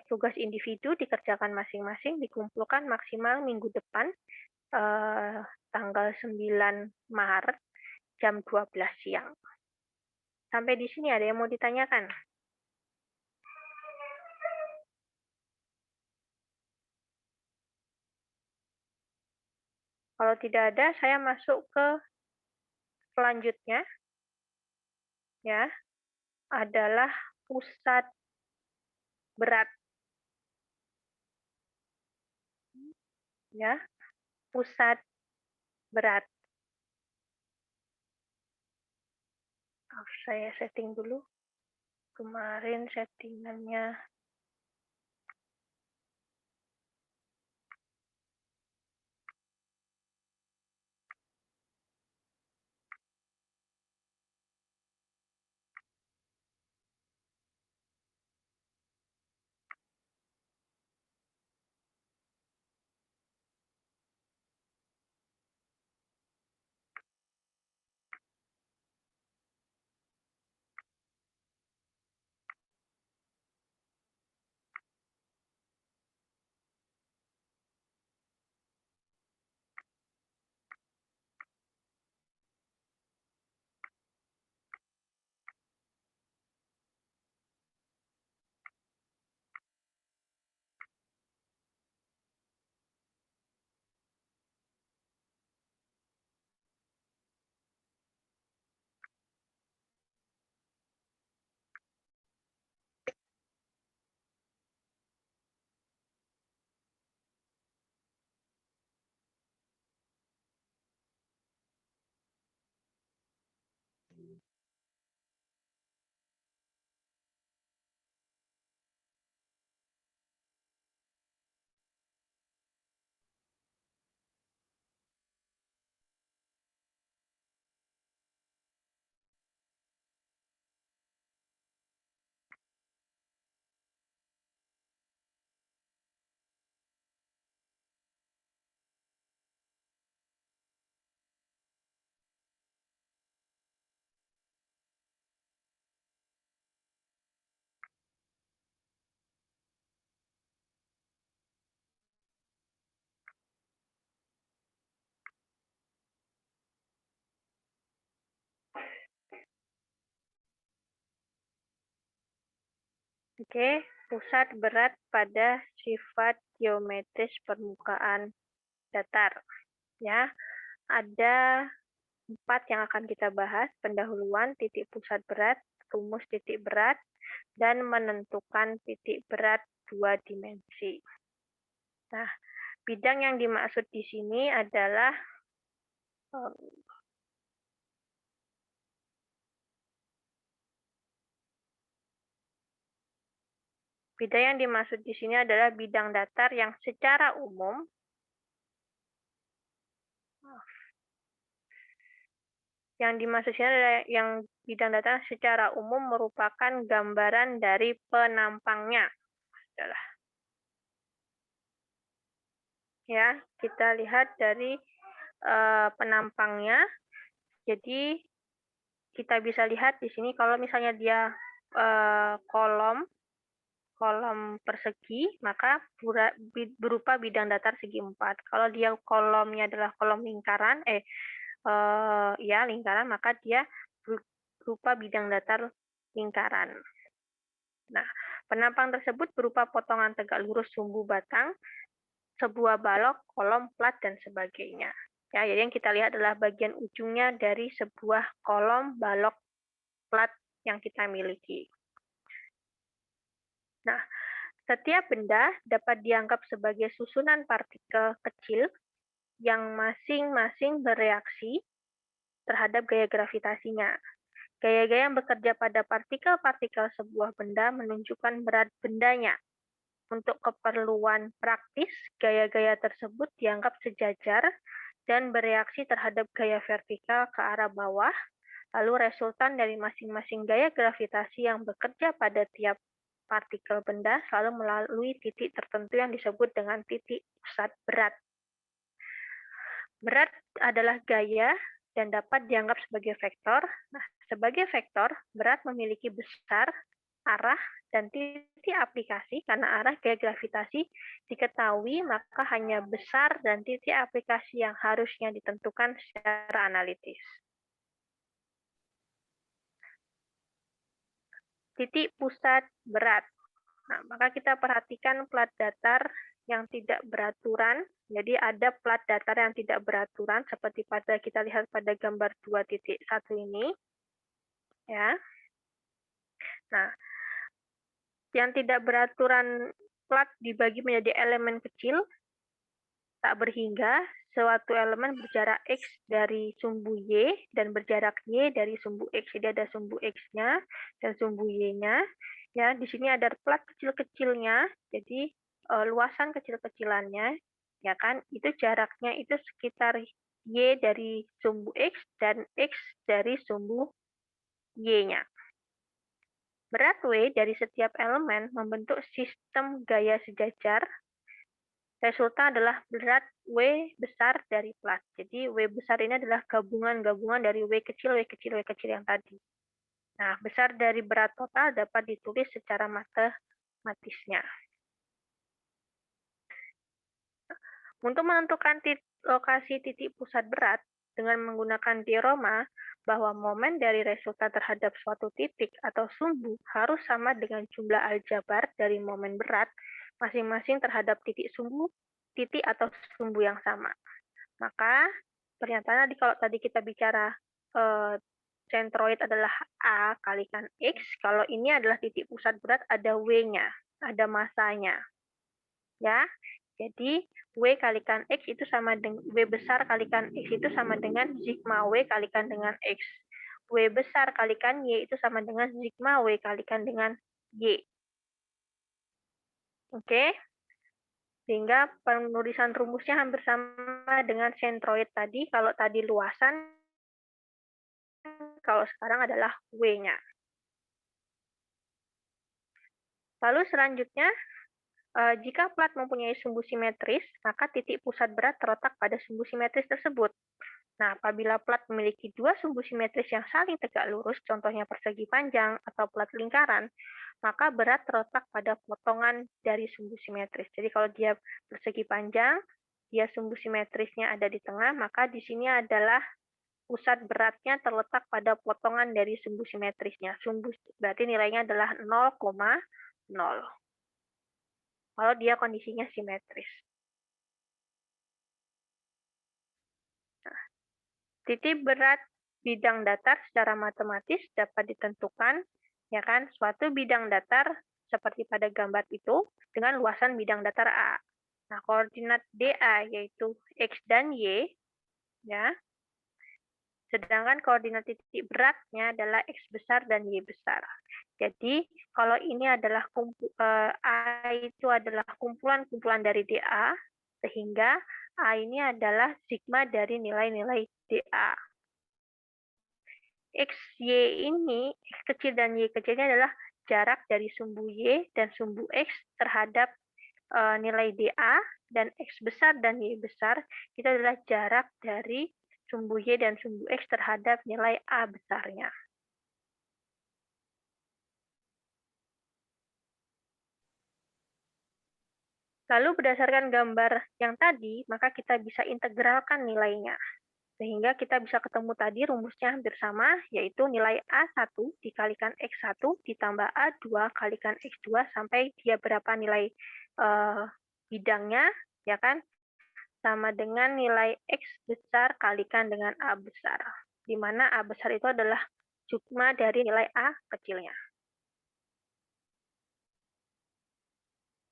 tugas individu dikerjakan masing-masing, dikumpulkan maksimal minggu depan, tanggal 9 Maret, jam 12 siang. Sampai di sini ada yang mau ditanyakan? Kalau tidak ada, saya masuk ke selanjutnya. Ya, adalah pusat berat. Ya, pusat berat. Saya setting dulu. Kemarin settingannya Oke, pusat berat pada sifat geometris permukaan datar. Ya, ada 4 yang akan kita bahas: pendahuluan, titik pusat berat, rumus titik berat, dan menentukan titik berat 2 dimensi. Nah, bidang yang dimaksud di sini adalah bidang yang dimaksud di sini adalah bidang datar yang secara umum yang bidang datar secara umum merupakan gambaran dari penampangnya. Ya, kita lihat dari penampangnya. Jadi kita bisa lihat di sini kalau misalnya dia kolom persegi, maka berupa bidang datar segi 4. Kalau dia kolomnya adalah kolom lingkaran, lingkaran, maka dia berupa bidang datar lingkaran. Nah, penampang tersebut berupa potongan tegak lurus sumbu batang, sebuah balok, kolom, plat, dan sebagainya. Ya, jadi yang kita lihat adalah bagian ujungnya dari sebuah kolom, balok, plat yang kita miliki. Nah, setiap benda dapat dianggap sebagai susunan partikel kecil yang masing-masing bereaksi terhadap gaya gravitasinya. Gaya-gaya yang bekerja pada partikel-partikel sebuah benda menunjukkan berat bendanya. Untuk keperluan praktis, gaya-gaya tersebut dianggap sejajar dan bereaksi terhadap gaya vertikal ke arah bawah, lalu resultan dari masing-masing gaya gravitasi yang bekerja pada tiap partikel benda selalu melalui titik tertentu yang disebut dengan titik pusat berat. Berat adalah gaya dan dapat dianggap sebagai vektor. Nah, sebagai vektor, berat memiliki besar, arah, dan titik aplikasi. Karena arah gaya gravitasi diketahui, maka hanya besar dan titik aplikasi yang harusnya ditentukan secara analitis. Titik pusat berat. Nah, maka kita perhatikan plat datar yang tidak beraturan. Jadi ada plat datar yang tidak beraturan seperti pada kita lihat pada gambar 2.1 ini. Ya. Nah, yang tidak beraturan plat dibagi menjadi elemen kecil tak berhingga. Suatu elemen berjarak X dari sumbu Y dan berjarak Y dari sumbu X. Jadi ada sumbu X-nya dan sumbu Y-nya. Ya, di sini ada plat kecil-kecilnya. Jadi luasan kecil-kecilannya, ya kan? Itu jaraknya itu sekitar Y dari sumbu X dan X dari sumbu Y-nya. Berat W dari setiap elemen membentuk sistem gaya sejajar. Resultan adalah berat W besar dari plat. Jadi W besar ini adalah gabungan-gabungan dari W kecil yang tadi. Nah, besar dari berat total dapat ditulis secara matematisnya. Untuk menentukan lokasi titik pusat berat dengan menggunakan teorema bahwa momen dari resultan terhadap suatu titik atau sumbu harus sama dengan jumlah aljabar dari momen berat masing-masing terhadap titik atau sumbu yang sama. Maka pernyataan kalau tadi kita bicara sentroid adalah A kalikan X, kalau ini adalah titik pusat berat ada W-nya, ada masanya. Ya. Jadi W kalikan X itu sama dengan W besar kalikan X itu sama dengan sigma W kalikan dengan X. W besar kalikan Y itu sama dengan sigma W kalikan dengan Y. Oke. Sehingga penulisan rumusnya hampir sama dengan sentroid tadi. Kalau tadi luasan, kalau sekarang adalah W-nya. Lalu selanjutnya, jika plat mempunyai sumbu simetris, maka titik pusat berat terletak pada sumbu simetris tersebut. Nah, apabila plat memiliki dua sumbu simetris yang saling tegak lurus, contohnya persegi panjang atau plat lingkaran, maka berat terletak pada potongan dari sumbu simetris. Jadi kalau dia persegi panjang, dia sumbu simetrisnya ada di tengah, maka di sini adalah pusat beratnya terletak pada potongan dari sumbu simetrisnya. Sumbu berarti nilainya adalah 0,0 0. Kalau dia kondisinya simetris. Nah, titik berat bidang datar secara matematis dapat ditentukan, ya kan, suatu bidang datar seperti pada gambar itu dengan luasan bidang datar A. Nah, koordinat DA yaitu X dan Y, ya. Sedangkan koordinat titik beratnya adalah X besar dan Y besar. Jadi, kalau ini adalah A itu adalah kumpulan-kumpulan dari DA, sehingga A ini adalah sigma dari nilai-nilai DA. X, Y ini, X kecil dan Y kecilnya adalah jarak dari sumbu Y dan sumbu X terhadap nilai DA, dan X besar dan Y besar itu adalah jarak dari sumbu Y dan sumbu X terhadap nilai A besarnya. Lalu berdasarkan gambar yang tadi, maka kita bisa integralkan nilainya. Sehingga kita bisa ketemu tadi rumusnya hampir sama, yaitu nilai A1 dikalikan X1 ditambah A2 kalikan X2 sampai dia berapa nilai bidangnya, ya kan? Sama dengan nilai X besar kalikan dengan A besar. Di mana A besar itu adalah sigma dari nilai A kecilnya.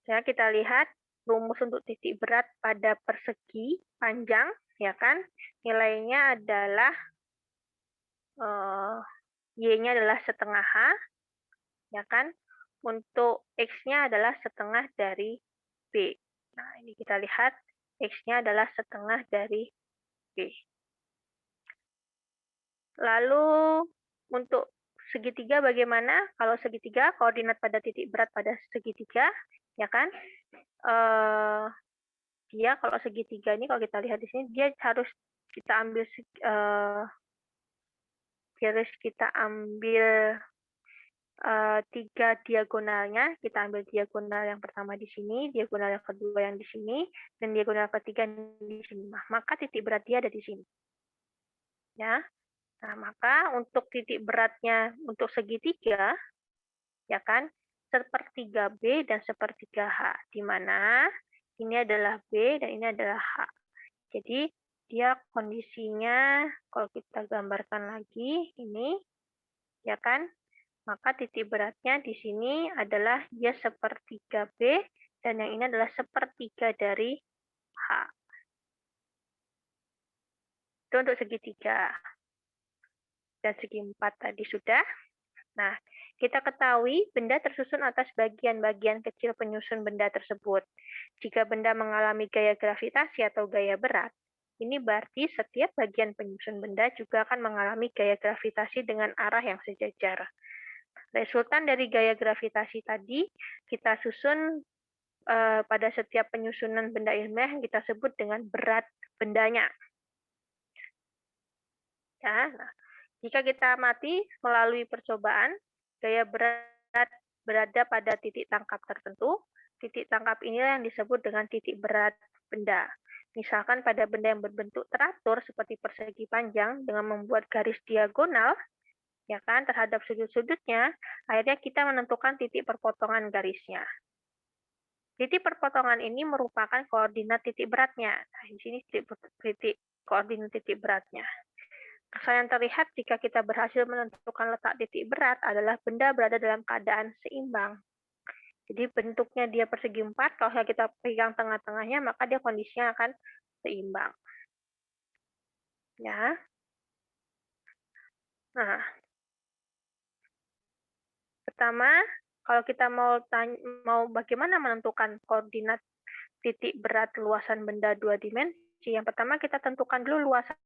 Ya, kita lihat rumus untuk titik berat pada persegi panjang, ya kan? Nilainya adalah Y-nya adalah setengah H, ya kan? Untuk X-nya adalah setengah dari B. Nah, ini kita lihat X-nya adalah setengah dari B. Lalu untuk segitiga bagaimana? Kalau segitiga, koordinat pada titik berat pada segitiga, ya kan? Dia kalau segitiga ini, kalau kita lihat di sini, dia harus kita ambil 3 diagonalnya. Kita ambil diagonal yang pertama di sini, diagonal yang kedua yang di sini, dan diagonal ketiga di sini. Maka titik berat dia ada di sini. Ya. Nah, maka untuk titik beratnya untuk segitiga, ya kan, sepertiga B dan sepertiga H, di mana ini adalah B dan ini adalah H. Jadi, dia kondisinya, kalau kita gambarkan lagi, ini, ya kan, maka titik beratnya di sini adalah dia sepertiga B, dan yang ini adalah sepertiga dari H. Itu untuk segitiga. Dan segi 4 tadi sudah. Nah, kita ketahui benda tersusun atas bagian-bagian kecil penyusun benda tersebut. Jika benda mengalami gaya gravitasi atau gaya berat, ini berarti setiap bagian penyusun benda juga akan mengalami gaya gravitasi dengan arah yang sejajar. Resultan dari gaya gravitasi tadi, kita susun pada setiap penyusunan benda ilmiah yang kita sebut dengan berat bendanya. Ya, nah, jika kita amati melalui percobaan, gaya berat berada pada titik tangkap tertentu. Titik tangkap inilah yang disebut dengan titik berat benda. Misalkan pada benda yang berbentuk teratur seperti persegi panjang dengan membuat garis diagonal, ya kan, terhadap sudut-sudutnya, akhirnya kita menentukan titik perpotongan garisnya. Titik perpotongan ini merupakan koordinat titik beratnya. Nah, di sini koordinat titik beratnya. Yang terlihat jika kita berhasil menentukan letak titik berat adalah benda berada dalam keadaan seimbang. Jadi bentuknya dia persegi 4, kalau kita pegang tengah-tengahnya, maka dia kondisinya akan seimbang. Ya. Nah, pertama, kalau kita mau bagaimana menentukan koordinat titik berat luasan benda 2 dimensi, yang pertama kita tentukan dulu luasan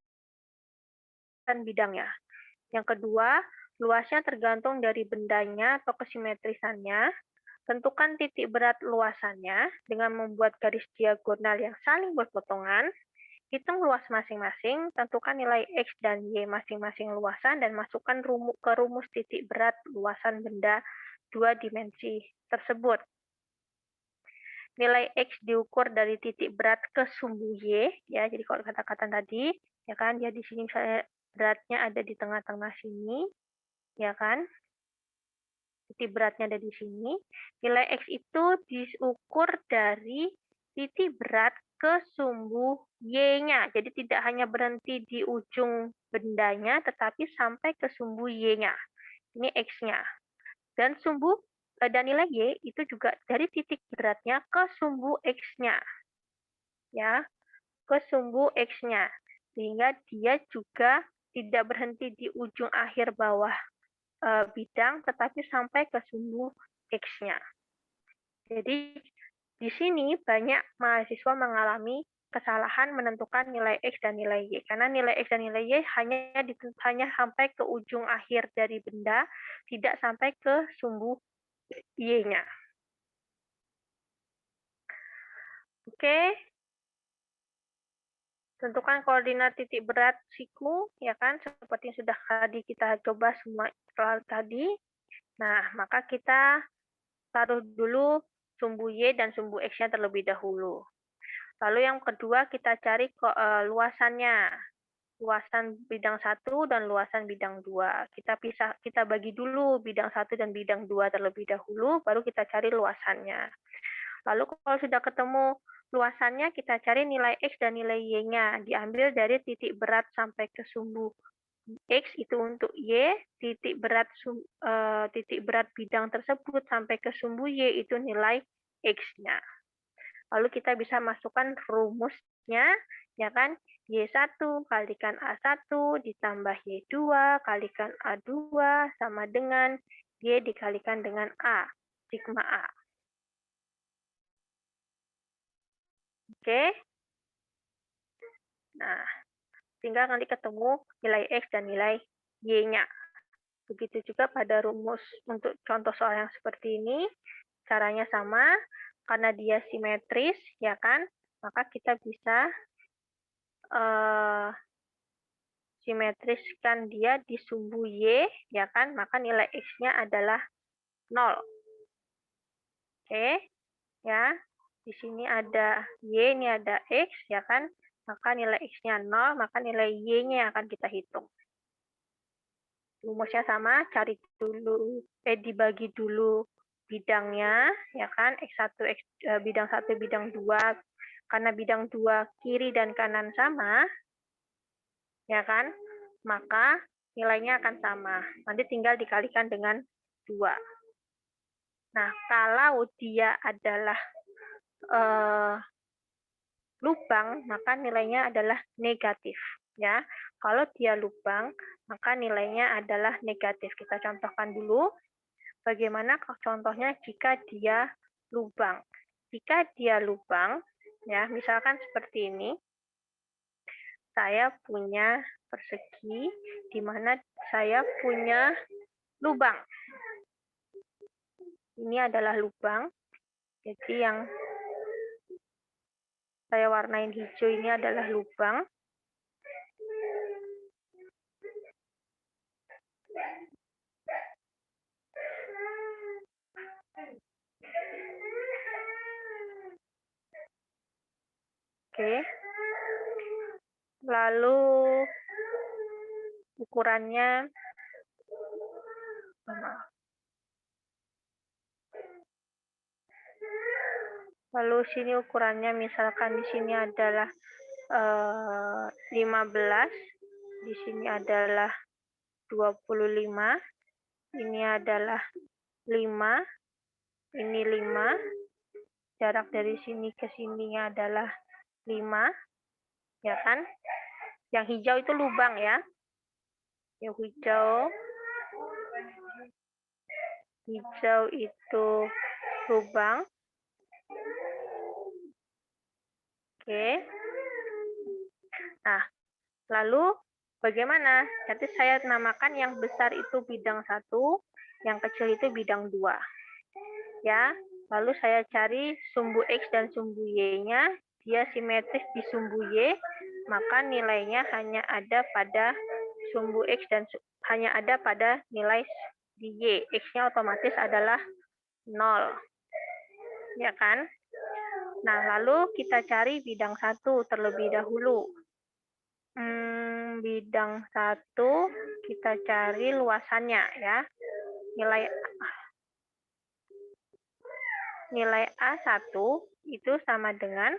bidangnya. Yang kedua, luasnya tergantung dari bendanya atau kesimetrisannya. Tentukan titik berat luasannya dengan membuat garis diagonal yang saling berpotongan. Hitung luas masing-masing, tentukan nilai X dan Y masing-masing luasan, dan masukkan ke rumus titik berat luasan benda 2 dimensi tersebut. Nilai X diukur dari titik berat ke sumbu Y, ya. Jadi kalau kata-kata tadi, ya kan, dia di sini misalnya beratnya ada di tengah-tengah sini, ya kan? titik beratnya ada di sini. Nilai X itu diukur dari titik berat ke sumbu Y-nya. Jadi tidak hanya berhenti di ujung bendanya, tetapi sampai ke sumbu Y-nya. Ini X-nya. Dan nilai Y itu juga dari titik beratnya ke sumbu X-nya. Ya, ke sumbu X-nya. Sehingga dia juga tidak berhenti di ujung akhir bawah bidang, tetapi sampai ke sumbu X-nya. Jadi, di sini banyak mahasiswa mengalami kesalahan menentukan nilai X dan nilai Y. Karena nilai X dan nilai Y hanya sampai ke ujung akhir dari benda, tidak sampai ke sumbu Y-nya. Oke. Tentukan koordinat titik berat siku, ya kan, seperti yang sudah tadi kita coba semua tadi. Nah, maka kita taruh dulu sumbu Y dan sumbu X-nya terlebih dahulu. Lalu yang kedua kita cari luasannya. Luasan bidang 1 dan luasan bidang 2. Kita bagi dulu bidang 1 dan bidang 2 terlebih dahulu, baru kita cari luasannya. Lalu kalau sudah ketemu luasannya, kita cari nilai X dan nilai Y-nya. Diambil dari titik berat sampai ke sumbu X itu untuk Y, titik berat bidang tersebut sampai ke sumbu Y itu nilai X-nya. Lalu kita bisa masukkan rumusnya, ya kan? Y1 kalikan A1 ditambah Y2 kalikan A2 sama dengan Y dikalikan dengan A, sigma A. Oke. Nah, tinggal nanti ketemu nilai X dan nilai Y-nya. Begitu juga pada rumus untuk contoh soal yang seperti ini. Caranya sama, karena dia simetris, ya kan? Maka kita bisa simetriskan dia di sumbu Y, ya kan? Maka nilai X-nya adalah 0. Oke, ya. Di sini ada Y, ini ada X, ya kan? Maka nilai X-nya 0, maka nilai Y-nya akan kita hitung. Rumusnya sama, dibagi dulu bidangnya, ya kan? Bidang 1, bidang 2. Karena bidang 2 kiri dan kanan sama, ya kan? Maka nilainya akan sama. Nanti tinggal dikalikan dengan 2. Nah, kalau dia adalah lubang, maka nilainya adalah negatif. Ya, kalau dia lubang, maka nilainya adalah negatif. Kita contohkan dulu bagaimana contohnya jika dia lubang. Jika dia lubang, ya misalkan seperti ini, saya punya persegi di mana saya punya lubang. Ini adalah lubang. Jadi yang saya warnain hijau ini adalah lubang. Oke. Lalu ukurannya Lalu sini ukurannya misalkan di sini adalah 15, di sini adalah 25, ini adalah 5, ini 5, jarak dari sini ke sini adalah 5, ya kan? Yang hijau itu lubang ya. Yang hijau itu lubang. Oke. Nah, lalu bagaimana? Nanti saya namakan yang besar itu bidang 1, yang kecil itu bidang 2. Ya, lalu saya cari sumbu X dan sumbu Y-nya, dia simetris di sumbu Y, maka nilainya hanya ada pada sumbu X dan hanya ada pada nilai di Y. X-nya otomatis adalah 0. Ya kan? Nah, lalu kita cari bidang 1 terlebih dahulu. Bidang 1 kita cari luasannya ya. Nilai nilai A1 itu sama dengan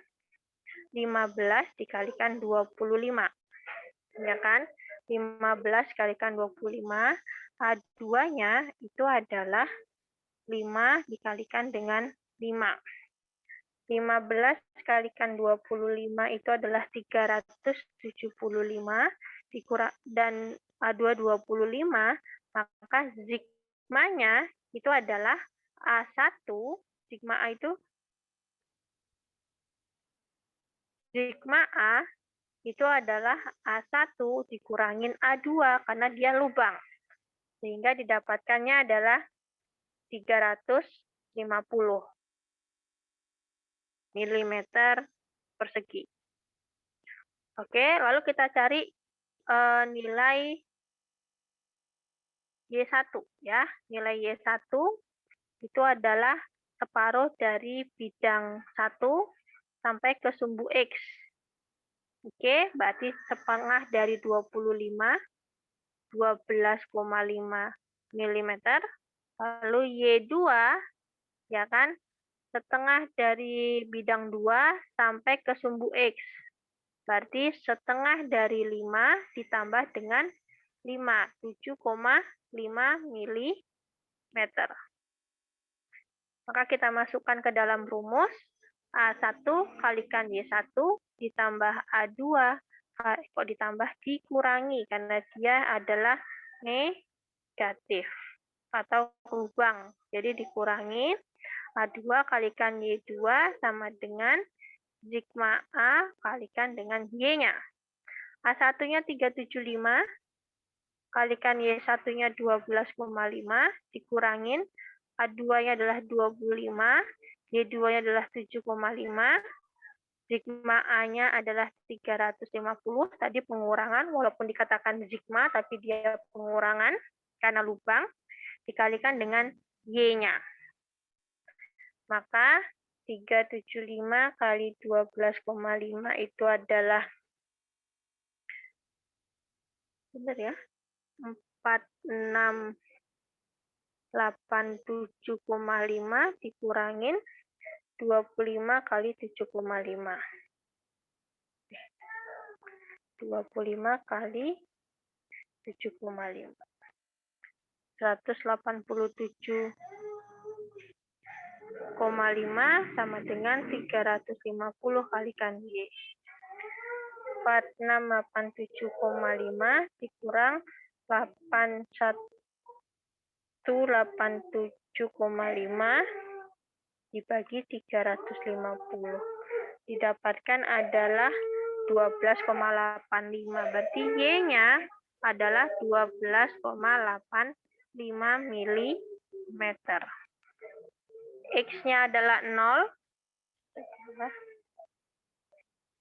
15 dikalikan 25. Ya kan? 15 kalikan 25, A2-nya itu adalah 5 dikalikan dengan 5. 15 kalikan 25 itu adalah 375 dan A2 25, maka sigmanya itu adalah A1, sigma A itu adalah A1 dikurangin A2 karena dia lubang. Sehingga didapatkannya adalah 350 mm persegi. Oke, lalu kita cari nilai Y1 ya. Nilai Y1 itu adalah separuh dari bidang 1 sampai ke sumbu X. Oke, berarti setengah dari 25, 12,5 mm. Lalu Y2, ya kan, setengah dari bidang 2 sampai ke sumbu X. Berarti setengah dari 5 ditambah dengan 5, 7,5 mm. Maka kita masukkan ke dalam rumus, A1 kalikan Y1 ditambah A2, kok ditambah dikurangi, karena dia adalah negatif atau lubang. Jadi dikurangi, A2 kalikan Y2 sama dengan sigma A kalikan dengan Y-nya. A1-nya 375, kalikan Y1-nya 12,5, dikurangin, A2-nya adalah 25, Y2-nya adalah 7,5, sigma A-nya adalah 350, tadi pengurangan, walaupun dikatakan sigma, tapi dia pengurangan karena lubang, dikalikan dengan Y-nya. Maka 375 kali 12,5 itu adalah, benar ya, 4687,5 dikurangin 25 kali 7,5. 25 kali 7,5. 187,5 sama dengan 350 kalikan Y. 4687,5 dikurang 8187,5 dibagi 350. Didapatkan adalah 12,85. Berarti Y-nya adalah 12,85 mm. X-nya adalah 0.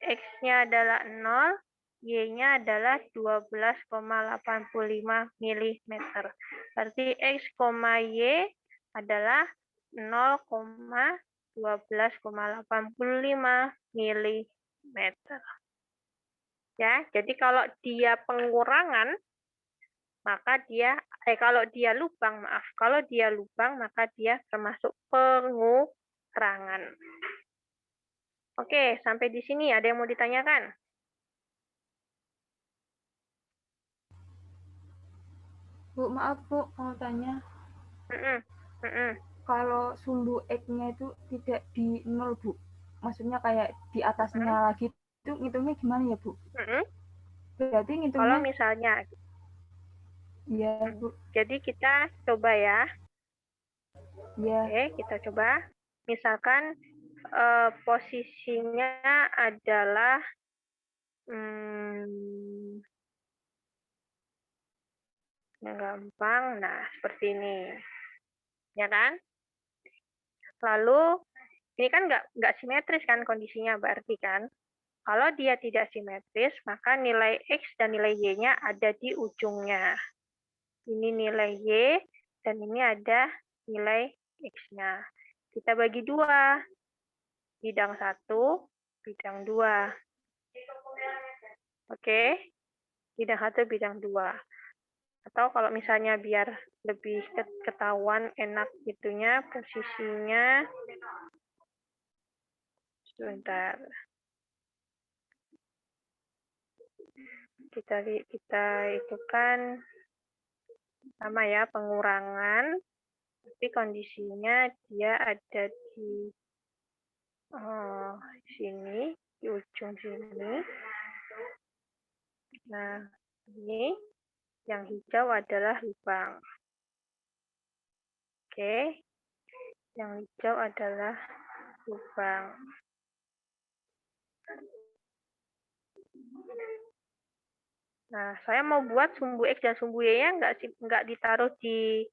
X-nya adalah 0. Y-nya adalah 12,85 mm. Berarti X, Y adalah 0,12,85 mm. Ya, jadi kalau dia pengurangan, maka dia kalau dia lubang maka dia termasuk pengurangan. Oke, sampai di sini ada yang mau ditanyakan? Bu, maaf Bu, mau tanya. Kalau sumbu X-nya itu tidak di 0, Bu. Maksudnya kayak di atasnya lagi, itu ngitungnya gimana ya, Bu? Berarti ngitungnya... Kalau misalnya... Iya, Bu. Jadi kita coba ya. Iya. Oke, kita coba. Misalkan posisinya adalah yang gampang. Nah, seperti ini. Ya kan? Lalu, ini kan nggak simetris kan kondisinya, berarti kan? Kalau dia tidak simetris, maka nilai X dan nilai Y-nya ada di ujungnya. Ini nilai Y, dan ini ada nilai X-nya. Kita bagi 2. Bidang 1, bidang 2. Oke? Bidang 1, bidang 2. Atau kalau misalnya biar lebih ketahuan enak gitunya posisinya. Sebentar. Kita itu kan sama ya pengurangan, tapi kondisinya dia ada di sini, di ujung sini. Nah, ini yang hijau adalah lubang. Oke, yang hijau adalah lubang. Nah, saya mau buat sumbu X dan sumbu Y-nya nggak ditaruh di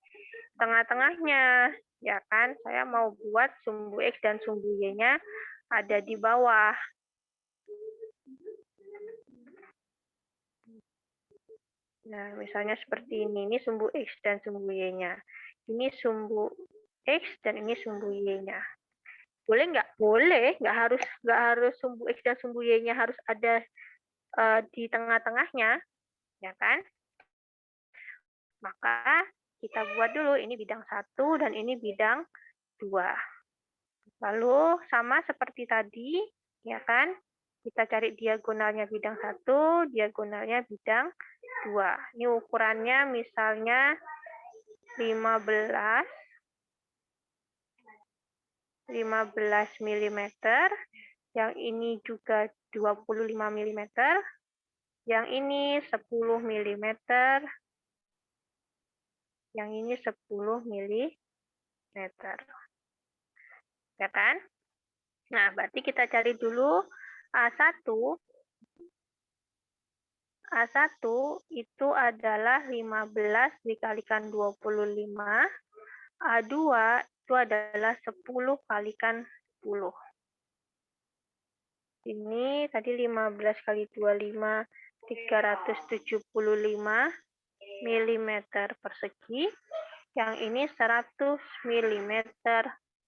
tengah-tengahnya, ya kan? Saya mau buat sumbu X dan sumbu Y-nya ada di bawah. Nah, misalnya seperti ini sumbu X dan sumbu Y-nya. Ini sumbu X dan ini sumbu Y-nya. Boleh nggak? Boleh, nggak harus sumbu X dan sumbu Y-nya harus ada di tengah-tengahnya, ya kan? Maka kita buat dulu, ini bidang 1 dan ini bidang 2. Lalu sama seperti tadi, ya kan? Kita cari diagonalnya bidang 1, diagonalnya bidang 2. Ini ukurannya misalnya 15 mm, yang ini juga 25 mm, yang ini 10 mm, yang ini 10 mm. Ya kan? Nah, berarti kita cari dulu A1. A1 itu adalah 15 dikalikan 25. A2 itu adalah 10 kalikan 10. Ini tadi 15 kali 25, 375 mm persegi. Yang ini 100 mm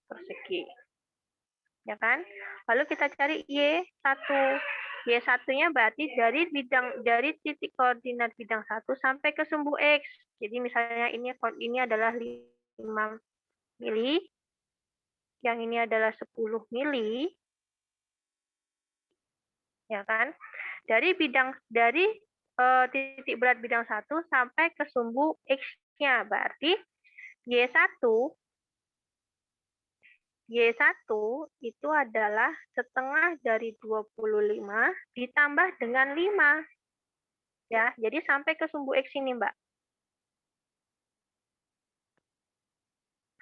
persegi. Ya kan? Lalu kita cari Y1. Y1-nya berarti dari titik koordinat bidang 1 sampai ke sumbu X. Jadi misalnya ini adalah 5 mili, yang ini adalah 10 mili. Ya kan? Dari titik berat bidang 1 sampai ke sumbu X-nya, berarti Y1 itu adalah setengah dari 25 ditambah dengan 5. Ya, jadi sampai ke sumbu X ini, Mbak.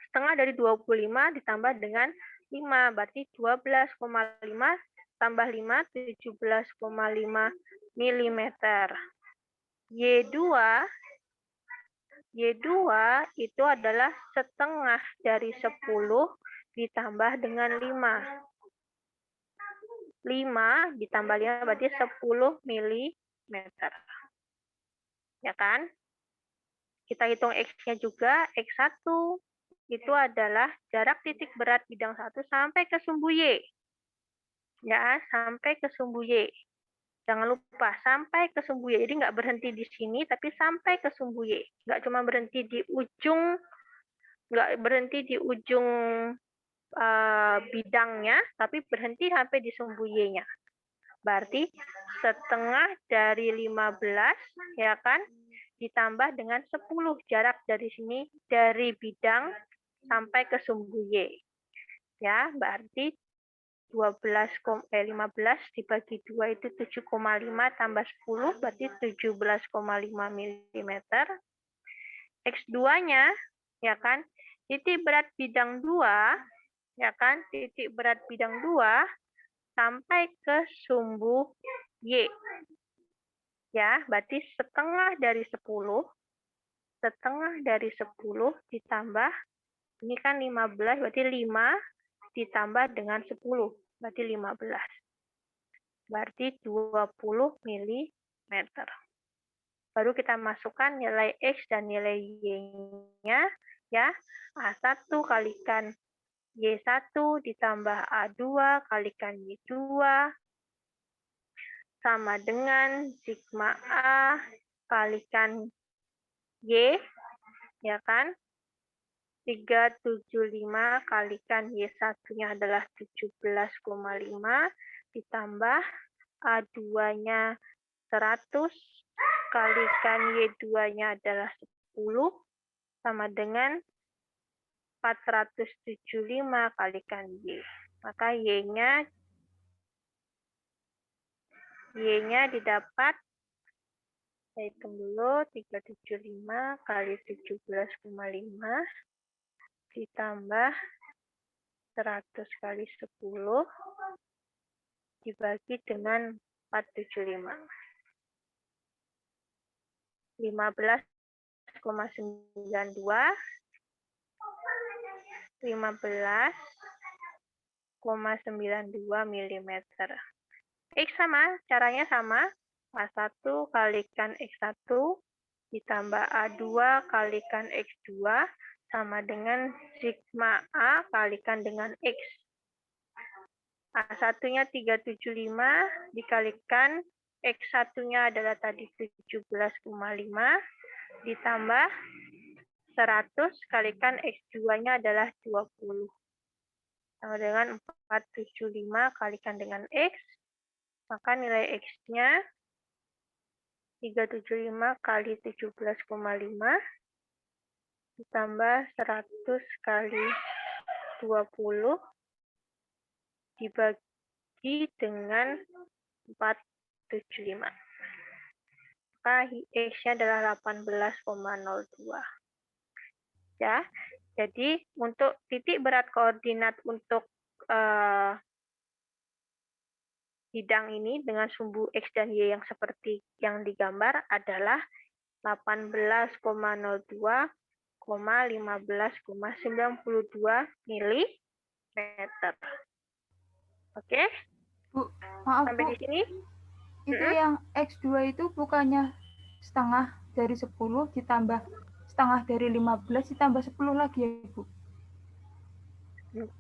Setengah dari 25 ditambah dengan 5, berarti 12,5 tambah 5, 17,5 mm. Y2 itu adalah setengah dari 10 ditambah dengan 5. 5 ditambah 5 berarti 10 mm. Ya kan? Kita hitung X-nya juga. X1 itu adalah jarak titik berat bidang 1 sampai ke sumbu Y. Ya, sampai ke sumbu Y. Jangan lupa, sampai ke sumbu Y. Jadi nggak berhenti di sini, tapi sampai ke sumbu Y. Nggak cuma berhenti di ujung, bidangnya, tapi berhenti sampai di sumbu Y-nya. Berarti setengah dari 15, ya kan, ditambah dengan 10 jarak dari sini, dari bidang sampai ke sumbu Y. Ya, berarti 15 dibagi 2 itu 7,5 tambah 10, berarti 17,5 mm. X2-nya, ya kan, titik berat bidang 2, ya kan, titik berat bidang 2 sampai ke sumbu Y. Ya, berarti setengah dari 10 ditambah, ini kan 15, berarti 5 ditambah dengan 10, berarti 15. Berarti 20 mm. Baru kita masukkan nilai X dan nilai Y-nya, ya. A1 kalikan Y1 ditambah A2 kalikan Y2 sama dengan sigma A kalikan Y, ya kan? 375 kalikan Y1-nya adalah 17,5 ditambah A2-nya 100 kalikan Y2-nya adalah 10 sama dengan 475 kalikan Y. Maka Y-nya didapat, saya hitung dulu, 375 kali 17,5 ditambah 100 kali 10 dibagi dengan 475. 15,92 mm. X sama, caranya sama. A1 kalikan X1 ditambah A2 kalikan X2 sama dengan sigma A kalikan dengan X. A1-nya 375 dikalikan X1-nya adalah tadi 17,5 ditambah 100 kalikan X2-nya adalah 20. Sama dengan 475 kalikan dengan X, maka nilai X-nya 375 kali 17,5 ditambah 100 kali 20 dibagi dengan 475. Maka X-nya adalah 18,02. Ya, jadi untuk titik berat koordinat untuk bidang ini dengan sumbu X dan Y yang seperti yang digambar adalah 18,02,15,92 mm. Oke? Bu, maaf Sampai Bu, di sini? itu yang X2 itu bukannya setengah dari 10 ditambah setengah dari 15 ditambah 10 lagi ya Bu?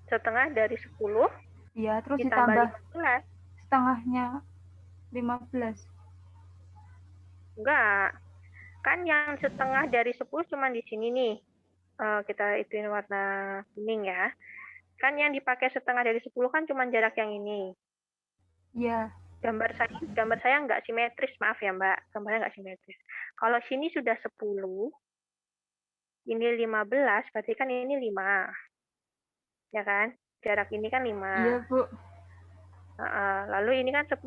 Setengah dari 10 Iya, terus ditambah ditambah 15. setengahnya 15. Enggak. Kan yang setengah dari 10 cuma di sini nih. Kita ituin warna kuning ya. Kan yang dipakai setengah dari 10 kan cuma jarak yang ini. Iya. Gambar saya nggak simetris, maaf ya Mbak. Gambarnya nggak simetris. Kalau sini sudah 10, ini 15, berarti kan ini 5. Ya kan? Jarak ini kan 5. Iya, Bu. Lalu ini kan 10.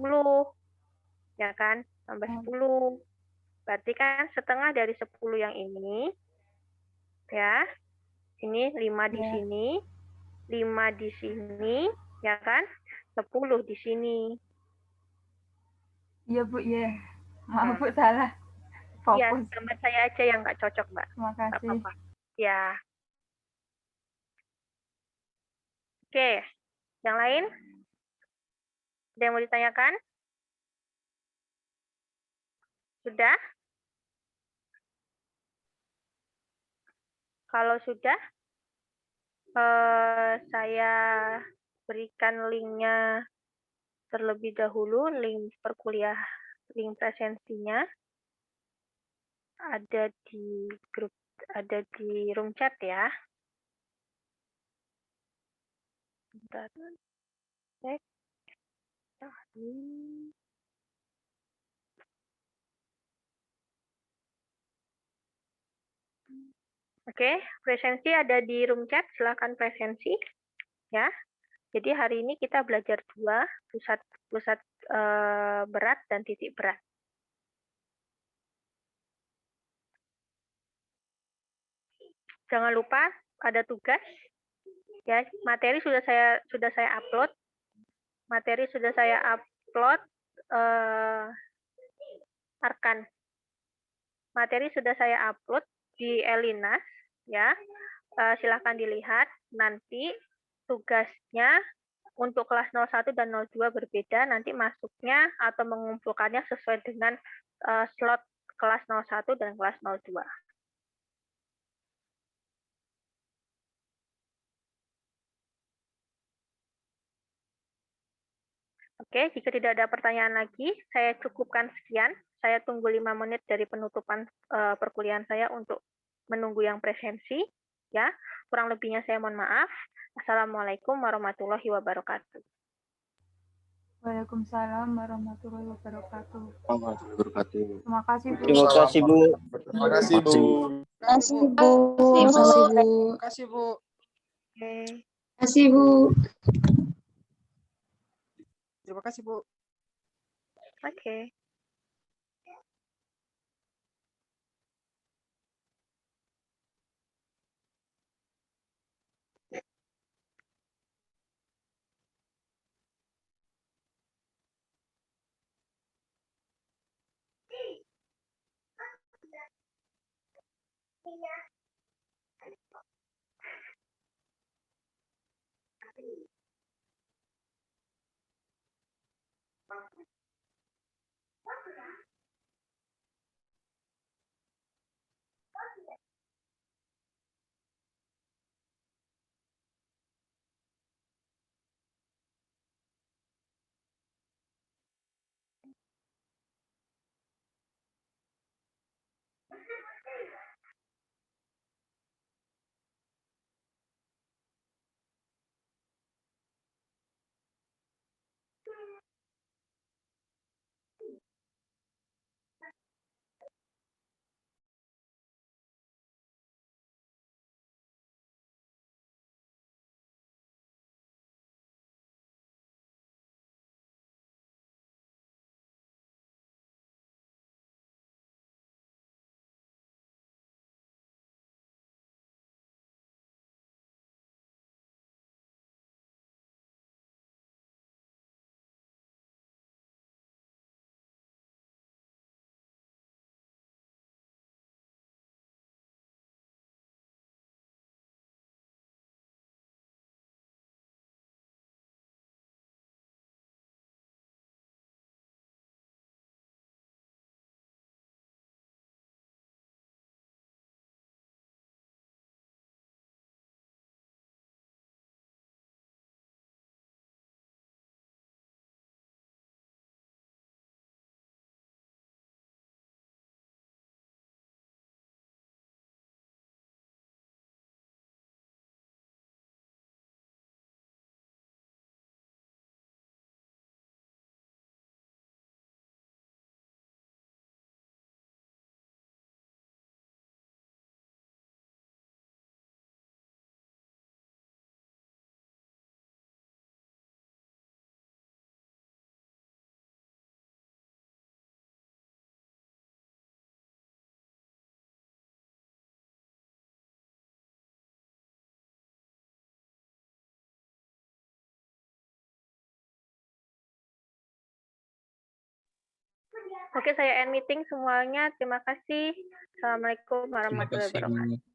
Ya kan? Tambah 10. Berarti kan setengah dari 10 yang ini. Ya. Ini 5 di sini. 5 di sini. Ya kan? 10 di sini. Iya, Bu. Iya. Maaf, Bu. Salah. Iya, Fokus. gambar saya aja yang nggak cocok, Mbak. Terima kasih. Nggak apa-apa. Ya. Oke. Yang lain? Ada yang mau ditanyakan? Sudah? Kalau sudah, saya berikan linknya terlebih dahulu, link presensinya ada di grup, ada di room chat ya. Bentar. Cek. Oke, presensi ada di room chat, silakan presensi ya. Jadi hari ini kita belajar 2, pusat berat dan titik berat. Jangan lupa ada tugas. Ya, materi sudah saya upload. Materi sudah saya upload Arkan. Materi sudah saya upload di Elinas ya. Silakan dilihat. Nanti tugasnya untuk kelas 01 dan 02 berbeda, nanti masuknya atau mengumpulkannya sesuai dengan slot kelas 01 dan kelas 02. Oke, jika tidak ada pertanyaan lagi, saya cukupkan sekian. saya tunggu 5 menit dari penutupan perkuliahan saya untuk menunggu yang presensi. Ya, kurang lebihnya saya mohon maaf. Assalamualaikum warahmatullahi wabarakatuh. Waalaikumsalam warahmatullahi wabarakatuh. Warahmatullahi wabarakatuh. Terima kasih, Bu. Terima kasih, Bu. Terima kasih, Bu. Terima kasih, Bu. Terima kasih, Bu. Terima kasih, Bu. Oke. Terima kasih, Bu. Terima kasih, Bu. Oke. Oke, saya end meeting semuanya. Terima kasih. Assalamualaikum warahmatullahi wabarakatuh.